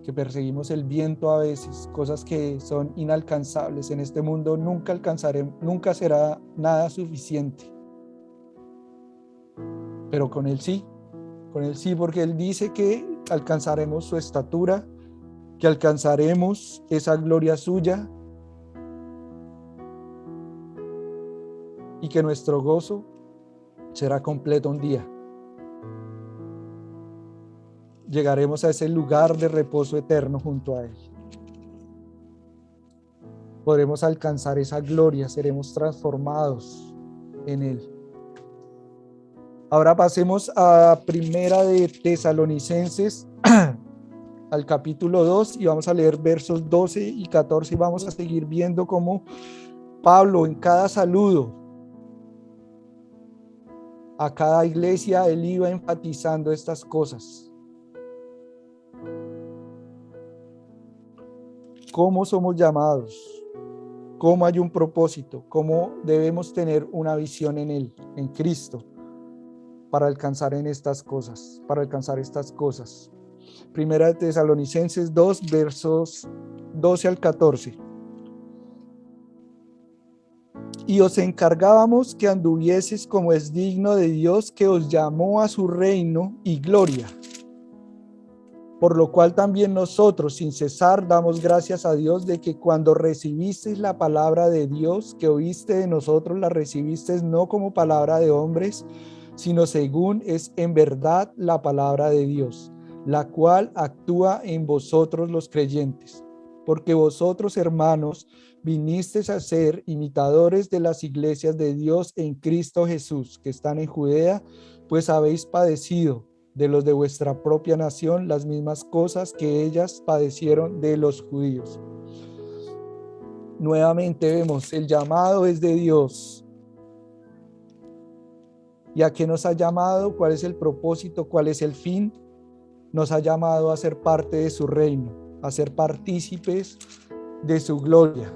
Speaker 1: Que perseguimos el viento a veces, cosas que son inalcanzables. En este mundo nunca alcanzaremos, nunca será nada suficiente. Pero con Él sí, porque Él dice que alcanzaremos su estatura, que alcanzaremos esa gloria suya y que nuestro gozo será completo un día. Llegaremos a ese lugar de reposo eterno junto a Él. Podremos alcanzar esa gloria, seremos transformados en Él. Ahora pasemos a Primera de Tesalonicenses, al capítulo 2, y vamos a leer versos 12 y 14 y vamos a seguir viendo cómo Pablo en cada saludo a cada iglesia, él iba enfatizando estas cosas. Cómo somos llamados, cómo hay un propósito, cómo debemos tener una visión en Él, en Cristo, para alcanzar estas cosas. Primera de Tesalonicenses 2, versos 12 al 14. Y os encargábamos que anduvieseis como es digno de Dios, que os llamó a su reino y gloria. Por lo cual también nosotros, sin cesar, damos gracias a Dios de que cuando recibisteis la palabra de Dios que oíste de nosotros, la recibisteis no como palabra de hombres, sino según es en verdad la palabra de Dios, la cual actúa en vosotros los creyentes. Porque vosotros, hermanos, vinisteis a ser imitadores de las iglesias de Dios en Cristo Jesús, que están en Judea, pues habéis padecido de los de vuestra propia nación las mismas cosas que ellas padecieron de los judíos. Nuevamente vemos, el llamado es de Dios. ¿Y a qué nos ha llamado? ¿Cuál es el propósito? ¿Cuál es el fin? Nos ha llamado a ser parte de su reino, a ser partícipes de su gloria.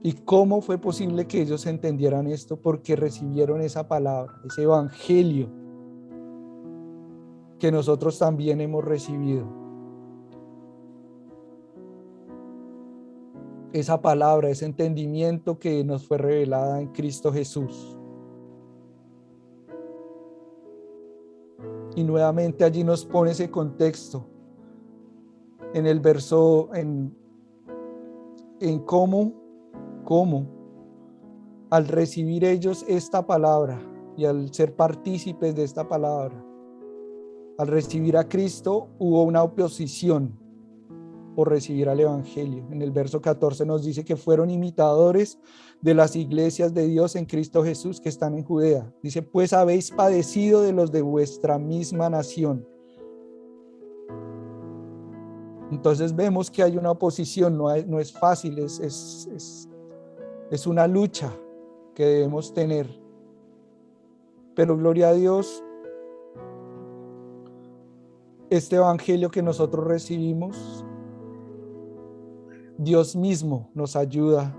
Speaker 1: ¿Y cómo fue posible que ellos entendieran esto? Porque recibieron esa palabra, ese evangelio que nosotros también hemos recibido. Esa palabra, ese entendimiento que nos fue revelada en Cristo Jesús. Y nuevamente allí nos pone ese contexto en el verso, en cómo al recibir ellos esta palabra y al ser partícipes de esta palabra, al recibir a Cristo hubo una oposición por recibir al evangelio. En el verso 14 nos dice que fueron imitadores de las iglesias de Dios en Cristo Jesús que están en Judea. Dice, pues habéis padecido de los de vuestra misma nación. Entonces vemos que hay una oposición, no es fácil, es una lucha que debemos tener. Pero gloria a Dios, este evangelio que nosotros recibimos, Dios mismo nos ayuda.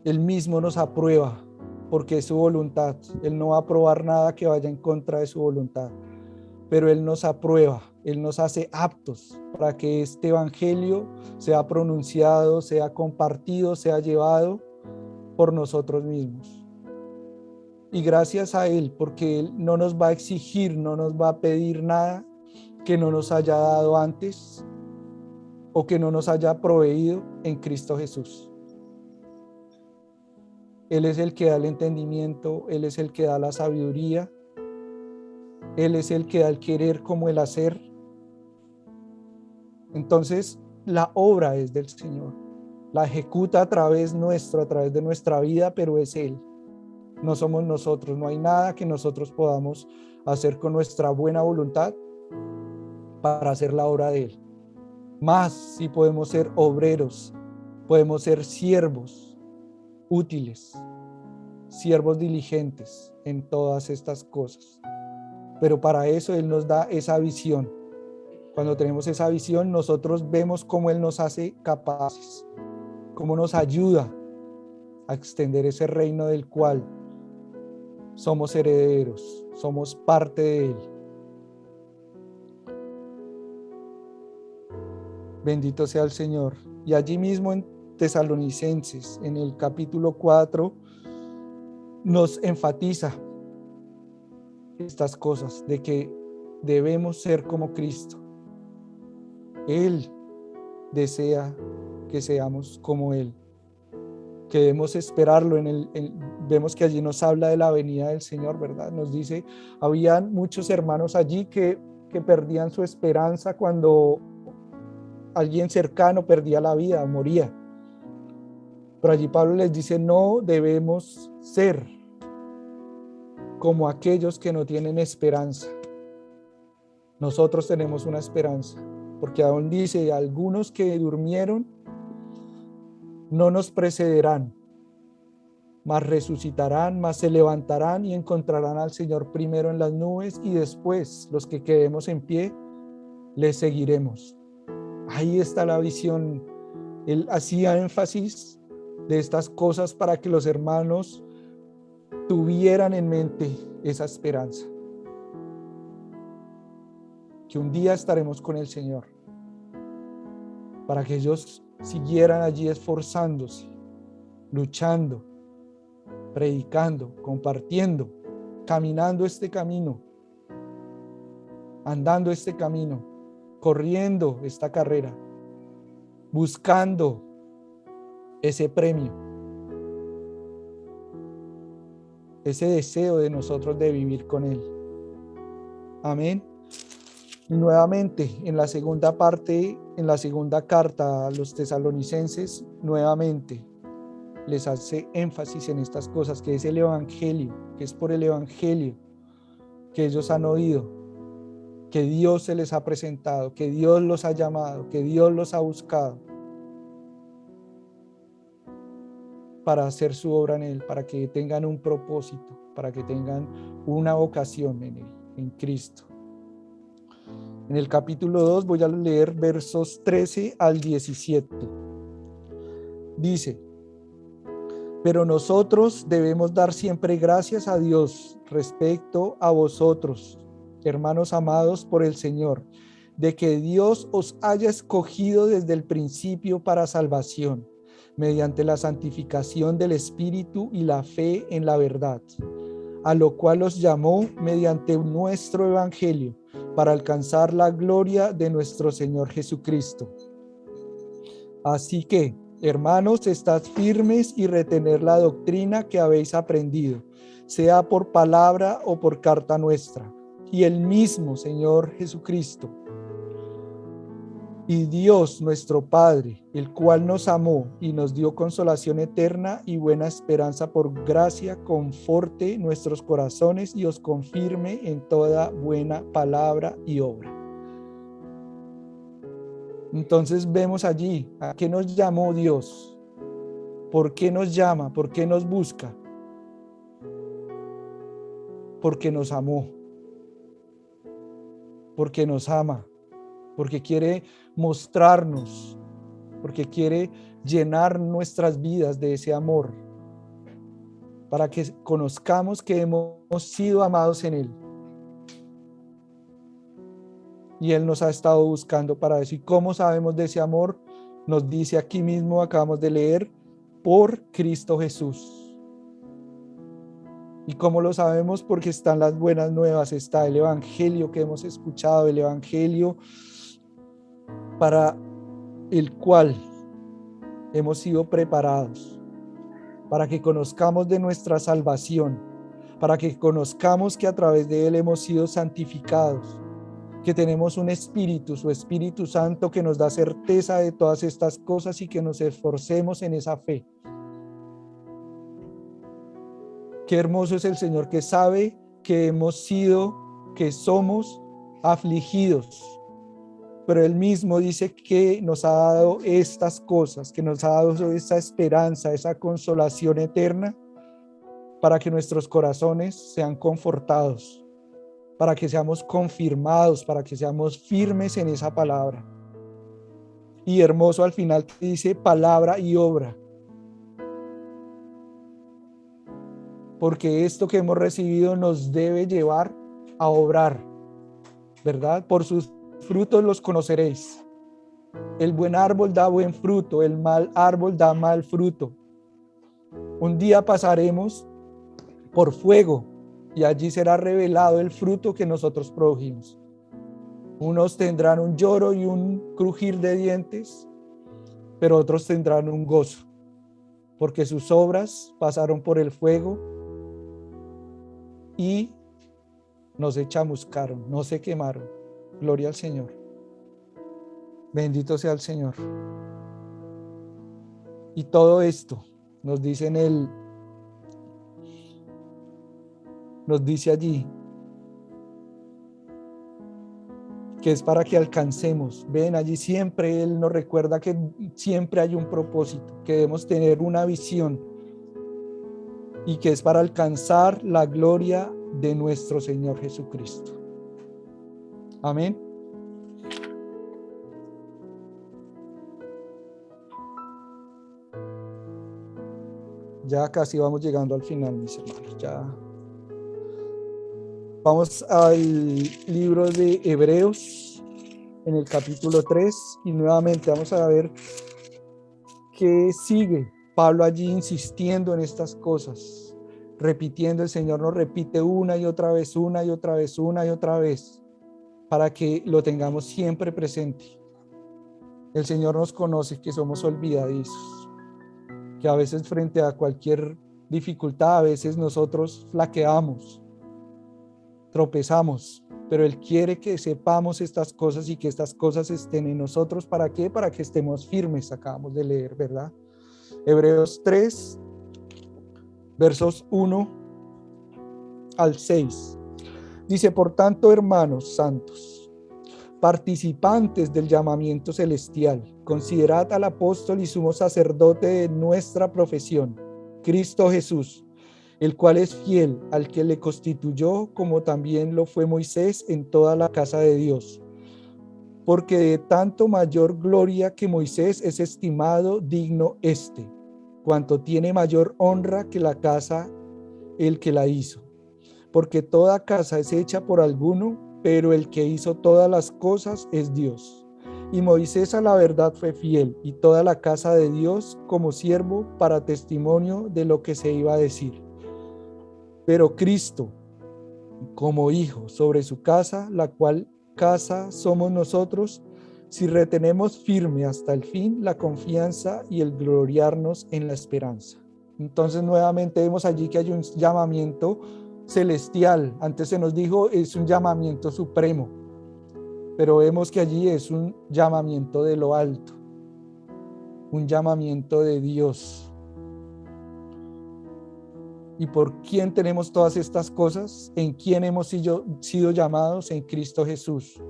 Speaker 1: Él mismo nos aprueba porque es su voluntad. Él no va a aprobar nada que vaya en contra de su voluntad, pero Él nos aprueba, Él nos hace aptos para que este evangelio sea pronunciado, sea compartido, sea llevado por nosotros mismos. Y gracias a Él, porque Él no nos va a exigir, no nos va a pedir nada que no nos haya dado antes o que no nos haya proveído en Cristo Jesús. Él es el que da el entendimiento, Él es el que da la sabiduría, Él es el que da el querer como el hacer. Entonces, la obra es del Señor, la ejecuta a través nuestro, a través de nuestra vida, pero es Él. No somos nosotros, no hay nada que nosotros podamos hacer con nuestra buena voluntad para hacer la obra de Él. Más si podemos ser obreros, podemos ser siervos útiles, siervos diligentes en todas estas cosas. Pero para eso Él nos da esa visión. Cuando tenemos esa visión, nosotros vemos cómo Él nos hace capaces, cómo nos ayuda a extender ese reino del cual somos herederos, somos parte de Él. Bendito sea el Señor. Y allí mismo en Tesalonicenses, en el capítulo 4, nos enfatiza estas cosas, de que debemos ser como Cristo. Él desea que seamos como Él, que debemos esperarlo. Vemos que allí nos habla de la venida del Señor, ¿verdad? Nos dice, habían muchos hermanos allí que perdían su esperanza cuando alguien cercano perdía la vida, moría. Pero allí Pablo les dice, no debemos ser como aquellos que no tienen esperanza. Nosotros tenemos una esperanza, porque aún dice, algunos que durmieron no nos precederán, mas resucitarán, mas se levantarán y encontrarán al Señor primero en las nubes, y después los que quedemos en pie, les seguiremos. Ahí está la visión. Él hacía énfasis de estas cosas para que los hermanos tuvieran en mente esa esperanza, que un día estaremos con el Señor, para que ellos siguieran allí esforzándose, luchando, predicando, compartiendo, caminando este camino, andando este camino, corriendo esta carrera, buscando ese premio, ese deseo de nosotros de vivir con Él. Amén. Y nuevamente, en la segunda parte, en la segunda carta a los tesalonicenses, nuevamente les hace énfasis en estas cosas, que es el evangelio, que es por el evangelio que ellos han oído, que Dios se les ha presentado, que Dios los ha llamado, que Dios los ha buscado para hacer su obra en Él, para que tengan un propósito, para que tengan una vocación en Él, en Cristo. En el capítulo 2 voy a leer versos 13 al 17. Dice: pero nosotros debemos dar siempre gracias a Dios respecto a vosotros, hermanos amados por el Señor, de que Dios os haya escogido desde el principio para salvación, mediante la santificación del Espíritu y la fe en la verdad, a lo cual os llamó mediante nuestro Evangelio, para alcanzar la gloria de nuestro Señor Jesucristo. Así que, hermanos, estad firmes y retener la doctrina que habéis aprendido, sea por palabra o por carta nuestra, y el mismo Señor Jesucristo y Dios nuestro Padre, el cual nos amó y nos dio consolación eterna y buena esperanza por gracia, conforte nuestros corazones y os confirme en toda buena palabra y obra. Entonces vemos allí a qué nos llamó Dios, por qué nos llama, por qué nos busca, porque nos amó, porque nos ama, porque quiere mostrarnos, porque quiere llenar nuestras vidas de ese amor, para que conozcamos que hemos sido amados en Él. Y Él nos ha estado buscando para eso. ¿Y cómo sabemos de ese amor? Nos dice aquí mismo, acabamos de leer, por Cristo Jesús. ¿Y cómo lo sabemos? Porque están las buenas nuevas, está el evangelio que hemos escuchado, el evangelio para el cual hemos sido preparados, para que conozcamos de nuestra salvación, para que conozcamos que a través de Él hemos sido santificados, que tenemos un espíritu, su Espíritu Santo, que nos da certeza de todas estas cosas y que nos esforcemos en esa fe. Qué hermoso es el Señor, que sabe que hemos sido, que somos afligidos, pero Él mismo dice que nos ha dado estas cosas, que nos ha dado esa esperanza, esa consolación eterna, para que nuestros corazones sean confortados, para que seamos confirmados, para que seamos firmes en esa palabra. Y hermoso al final que dice palabra y obra. Porque esto que hemos recibido nos debe llevar a obrar, ¿verdad? Por sus frutos los conoceréis. El buen árbol da buen fruto, el mal árbol da mal fruto. Un día pasaremos por fuego y allí será revelado el fruto que nosotros produjimos. Unos tendrán un lloro y un crujir de dientes, pero otros tendrán un gozo, porque sus obras pasaron por el fuego y no se chamuscaron, no se quemaron. Gloria al Señor. Bendito sea el Señor. Y todo esto nos dice nos dice allí que es para que alcancemos. Ven, allí siempre Él nos recuerda que siempre hay un propósito, que debemos tener una visión y que es para alcanzar la gloria de nuestro Señor Jesucristo. Amén. Ya casi vamos llegando al final, mis hermanos. Ya vamos al libro de Hebreos, en el capítulo 3, y nuevamente vamos a ver qué sigue Pablo allí insistiendo en estas cosas? Repitiendo, el Señor nos repite una y otra vez, una y otra vez, una y otra vez, para que lo tengamos siempre presente. El Señor nos conoce que somos olvidadizos, que a veces frente a cualquier dificultad, a veces nosotros flaqueamos, tropezamos, pero Él quiere que sepamos estas cosas y que estas cosas estén en nosotros. ¿Para qué? Para que estemos firmes, acabamos de leer, ¿verdad? Hebreos 3, versos 1 al 6. Dice: por tanto, hermanos santos, participantes del llamamiento celestial, considerad al apóstol y sumo sacerdote de nuestra profesión, Cristo Jesús, el cual es fiel al que le constituyó, como también lo fue Moisés en toda la casa de Dios. Porque de tanto mayor gloria que Moisés es estimado digno este, cuanto tiene mayor honra que la casa el que la hizo. Porque toda casa es hecha por alguno, pero el que hizo todas las cosas es Dios. Y Moisés a la verdad fue fiel, y toda la casa de Dios como siervo para testimonio de lo que se iba a decir. Pero Cristo como hijo sobre su casa, la cual casa somos nosotros, si retenemos firme hasta el fin la confianza y el gloriarnos en la esperanza. Entonces nuevamente vemos allí que hay un llamamiento celestial. Antes se nos dijo es un llamamiento supremo, pero vemos que allí es un llamamiento de lo alto, un llamamiento de Dios. ¿Y por quién tenemos todas estas cosas? ¿En quién hemos sido llamados? En Cristo Jesús.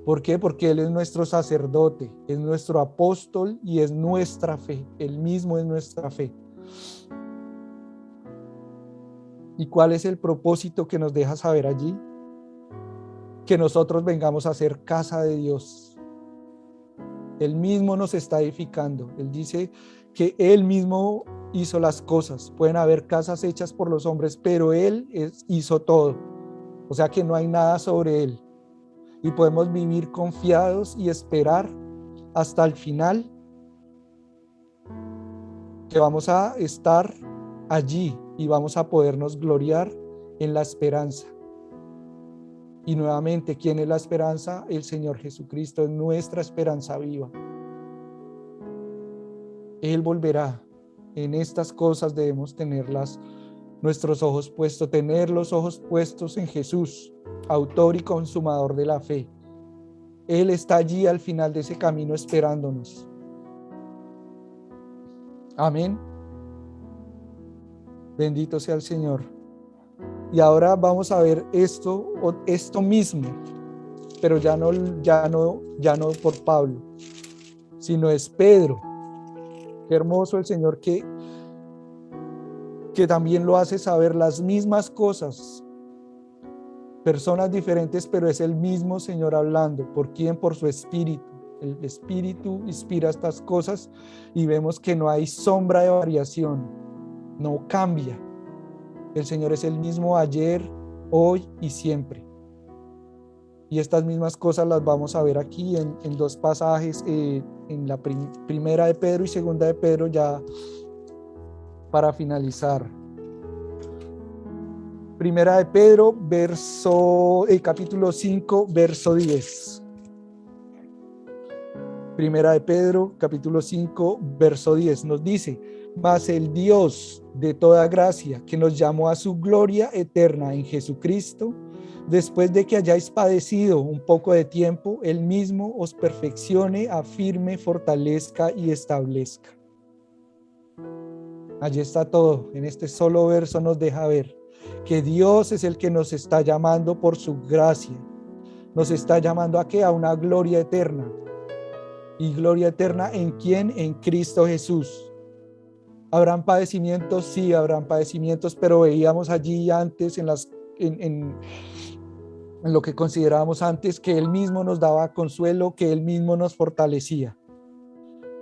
Speaker 1: ¿Por qué? Porque Él es nuestro sacerdote, es nuestro apóstol y es nuestra fe. Él mismo es nuestra fe. ¿Y cuál es el propósito que nos deja saber allí? Que nosotros vengamos a ser casa de Dios. Él mismo nos está edificando. Él dice que Él mismo hizo las cosas. Pueden haber casas hechas por los hombres, pero Él hizo todo. O sea que no hay nada sobre Él. Y podemos vivir confiados y esperar hasta el final, que vamos a estar allí y vamos a podernos gloriar en la esperanza. Y nuevamente, ¿quién es la esperanza? El Señor Jesucristo es nuestra esperanza viva. Él volverá. En estas cosas debemos tenerlas, nuestros ojos puestos, tener los ojos puestos en Jesús, autor y consumador de la fe. Él está allí al final de ese camino esperándonos. Amén. Bendito sea el Señor. Y ahora vamos a ver esto mismo, pero ya no por Pablo, sino es Pedro. Qué hermoso el Señor que también lo hace saber las mismas cosas. Personas diferentes, pero es el mismo Señor hablando. ¿Por quién? Por su Espíritu. El Espíritu inspira estas cosas y vemos que no hay sombra de variación, no cambia. El Señor es el mismo ayer, hoy y siempre. Y estas mismas cosas las vamos a ver aquí en dos pasajes, en la primera de Pedro y segunda de Pedro, ya para finalizar. Primera de Pedro, capítulo 5, verso 10. Primera de Pedro, capítulo 5, verso 10, nos dice: mas el Dios de toda gracia, que nos llamó a su gloria eterna en Jesucristo, después de que hayáis padecido un poco de tiempo, Él mismo os perfeccione, afirme, fortalezca y establezca. Allí está todo. En este solo verso nos deja ver que Dios es el que nos está llamando por su gracia. Nos está llamando ¿a qué? A una gloria eterna. ¿Y gloria eterna en quién? En Cristo Jesús. ¿Habrán padecimientos? Sí, habrán padecimientos, pero veíamos allí antes en lo que considerábamos antes, que Él mismo nos daba consuelo, que Él mismo nos fortalecía.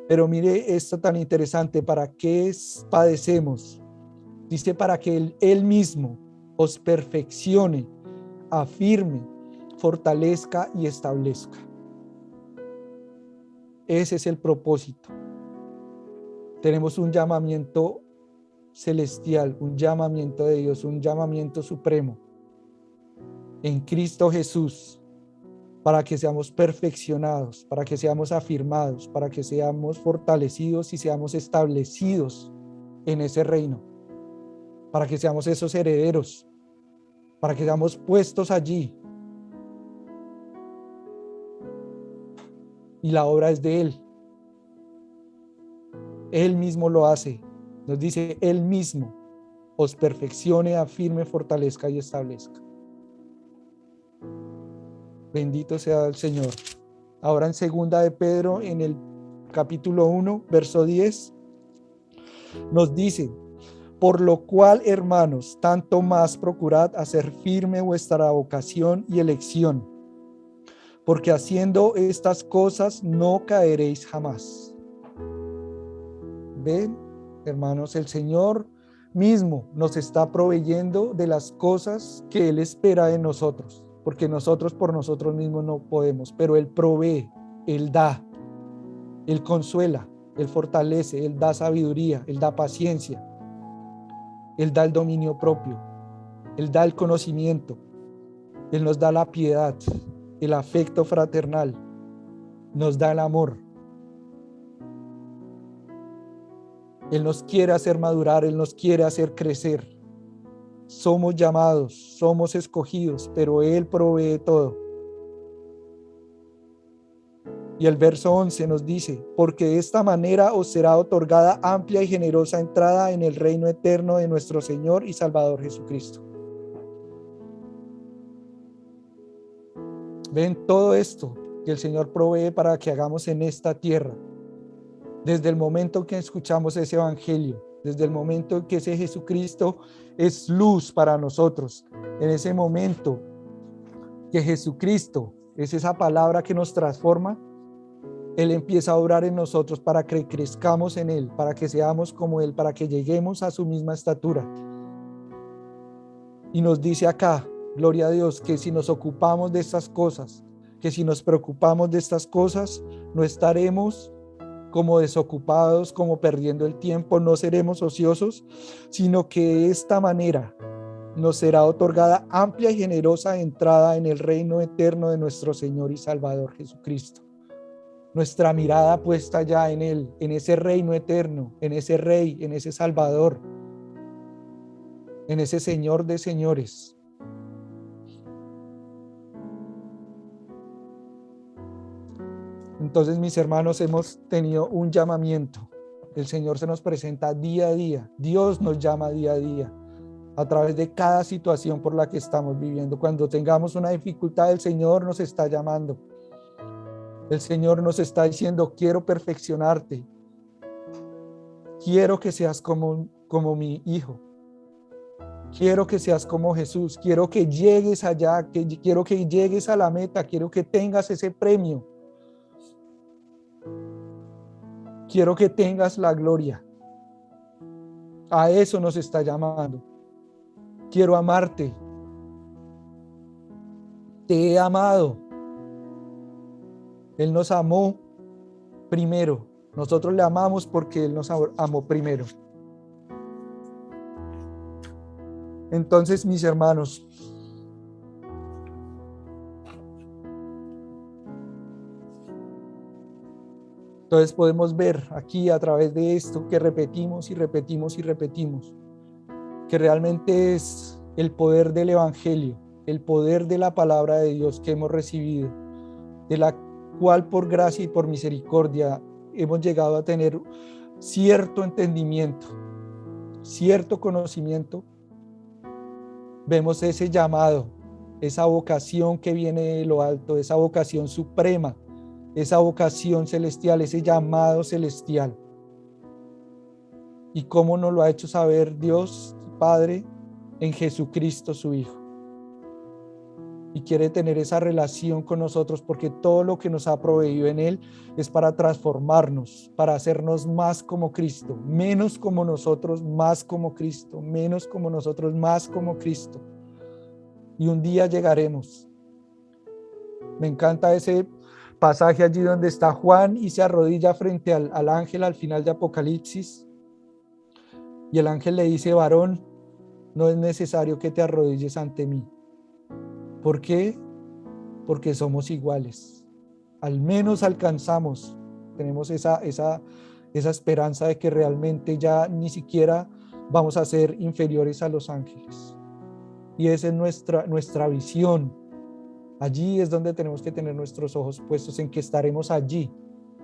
Speaker 1: Pero mire esto tan interesante: ¿para qué padecemos? Dice: para que Él mismo os perfeccione, afirme, fortalezca y establezca. Ese es el propósito. Tenemos un llamamiento celestial, un llamamiento de Dios, un llamamiento supremo en Cristo Jesús, para que seamos perfeccionados, para que seamos afirmados, para que seamos fortalecidos y seamos establecidos en ese reino, para que seamos esos herederos, para que seamos puestos allí. Y la obra es de Él. Él mismo lo hace. Nos dice, Él mismo os perfeccione, afirme, fortalezca y establezca. Bendito sea el Señor. Ahora en segunda de Pedro, en el capítulo 1, verso 10, nos dice: por lo cual, hermanos, tanto más procurad hacer firme vuestra vocación y elección, porque haciendo estas cosas no caeréis jamás. Ven, hermanos, el Señor mismo nos está proveyendo de las cosas que Él espera de nosotros, porque nosotros por nosotros mismos no podemos, pero Él provee, Él da, Él consuela, Él fortalece, Él da sabiduría, Él da paciencia, Él da el dominio propio, Él da el conocimiento, Él nos da la piedad, el afecto fraternal, nos da el amor. Él nos quiere hacer madurar, Él nos quiere hacer crecer. Somos llamados, somos escogidos, pero Él provee todo. Y el verso 11 nos dice: porque de esta manera os será otorgada amplia y generosa entrada en el reino eterno de nuestro Señor y Salvador Jesucristo. Ven todo esto que el Señor provee para que hagamos en esta tierra. Desde el momento que escuchamos ese evangelio, desde el momento que ese Jesucristo es luz para nosotros, en ese momento que Jesucristo es esa palabra que nos transforma, Él empieza a obrar en nosotros para que crezcamos en Él, para que seamos como Él, para que lleguemos a su misma estatura. Y nos dice acá, gloria a Dios, que si nos ocupamos de estas cosas, que si nos preocupamos de estas cosas, no estaremos como desocupados, como perdiendo el tiempo, no seremos ociosos, sino que de esta manera nos será otorgada amplia y generosa entrada en el reino eterno de nuestro Señor y Salvador Jesucristo. Nuestra mirada puesta ya en Él, en ese reino eterno, en ese Rey, en ese Salvador, en ese Señor de señores. Entonces, mis hermanos, hemos tenido un llamamiento. El Señor se nos presenta día a día. Dios nos llama día a día a través de cada situación por la que estamos viviendo. Cuando tengamos una dificultad, el Señor nos está llamando. El Señor nos está diciendo: quiero perfeccionarte. Quiero que seas como mi hijo. Quiero que seas como Jesús. Quiero que llegues allá. Quiero que llegues a la meta. Quiero que tengas ese premio. Quiero que tengas la gloria. A eso nos está llamando. Quiero amarte. Te he amado. Él nos amó primero. Nosotros le amamos porque Él nos amó primero. Entonces, mis hermanos, entonces podemos ver aquí a través de esto que repetimos y repetimos y repetimos, que realmente es el poder del Evangelio, el poder de la palabra de Dios que hemos recibido, de la cual por gracia y por misericordia hemos llegado a tener cierto entendimiento, cierto conocimiento. Vemos ese llamado, esa vocación que viene de lo alto, esa vocación suprema, esa vocación celestial, ese llamado celestial. ¿Y cómo nos lo ha hecho saber Dios Padre? En Jesucristo su Hijo. Y quiere tener esa relación con nosotros porque todo lo que nos ha proveído en Él es para transformarnos, para hacernos más como Cristo, menos como nosotros, más como Cristo, menos como nosotros, más como Cristo. Y un día llegaremos. Me encanta ese pasaje allí donde está Juan y se arrodilla frente al ángel al final de Apocalipsis. Y el ángel le dice: varón, no es necesario que te arrodilles ante mí. ¿Por qué? Porque somos iguales. Al menos alcanzamos, tenemos esa esperanza de que realmente ya ni siquiera vamos a ser inferiores a los ángeles. Y esa es nuestra visión. Allí es donde tenemos que tener nuestros ojos puestos, en que estaremos allí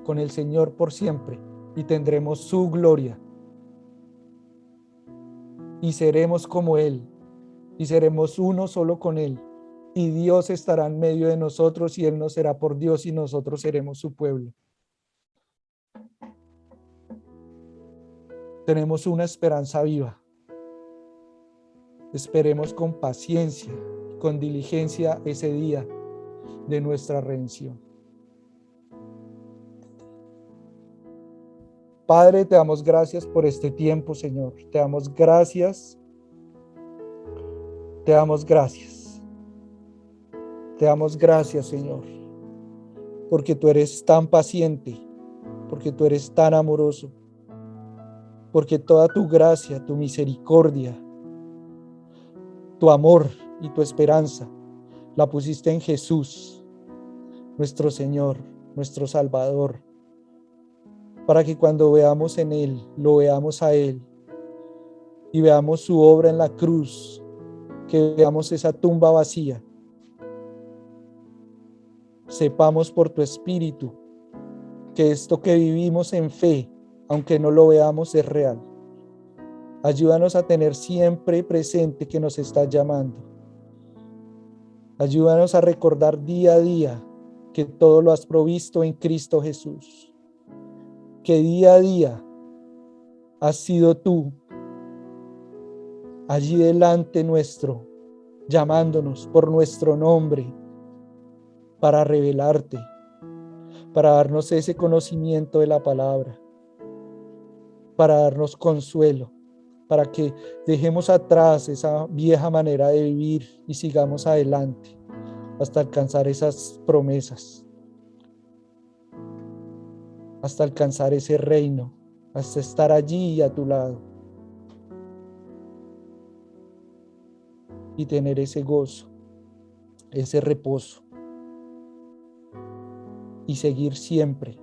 Speaker 1: con el Señor por siempre y tendremos su gloria. Y seremos como Él, y seremos uno solo con Él. Y Dios estará en medio de nosotros, y Él nos será por Dios, y nosotros seremos su pueblo. Tenemos una esperanza viva. Esperemos con paciencia, con diligencia ese día de nuestra redención. Padre, te damos gracias por este tiempo, Señor. Te damos gracias. Te damos gracias. Te damos gracias, Señor, porque tú eres tan paciente, porque tú eres tan amoroso, porque toda tu gracia, tu misericordia, tu amor y tu esperanza la pusiste en Jesús, nuestro Señor, nuestro Salvador, para que cuando veamos en Él, lo veamos a Él y veamos su obra en la cruz, que veamos esa tumba vacía. Sepamos por tu Espíritu que esto que vivimos en fe, aunque no lo veamos, es real. Ayúdanos a tener siempre presente que nos estás llamando. Ayúdanos a recordar día a día que todo lo has provisto en Cristo Jesús. Que día a día has sido tú allí delante nuestro, llamándonos por nuestro nombre para revelarte, para darnos ese conocimiento de la palabra, para darnos consuelo, para que dejemos atrás esa vieja manera de vivir y sigamos adelante hasta alcanzar esas promesas, hasta alcanzar ese reino, hasta estar allí a tu lado y tener ese gozo, ese reposo y seguir siempre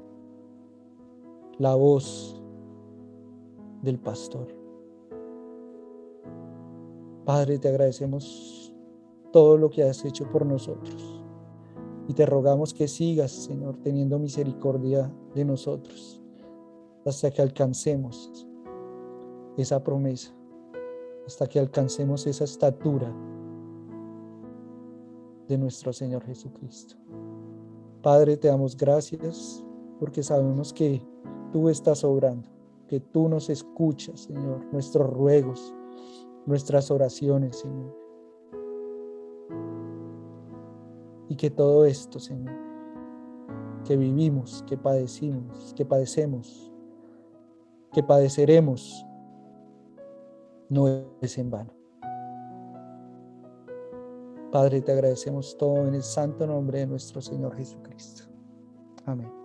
Speaker 1: la voz del pastor. Padre, te agradecemos todo lo que has hecho por nosotros y te rogamos que sigas, Señor, teniendo misericordia de nosotros hasta que alcancemos esa promesa, hasta que alcancemos esa estatura de nuestro Señor Jesucristo. Padre, te damos gracias porque sabemos que tú estás obrando, que tú nos escuchas, Señor, nuestros ruegos, nuestras oraciones, Señor. Y que todo esto, Señor, que vivimos, que padecimos, que padecemos, que padeceremos, no es en vano. Padre, te agradecemos todo en el santo nombre de nuestro Señor Jesucristo. Amén.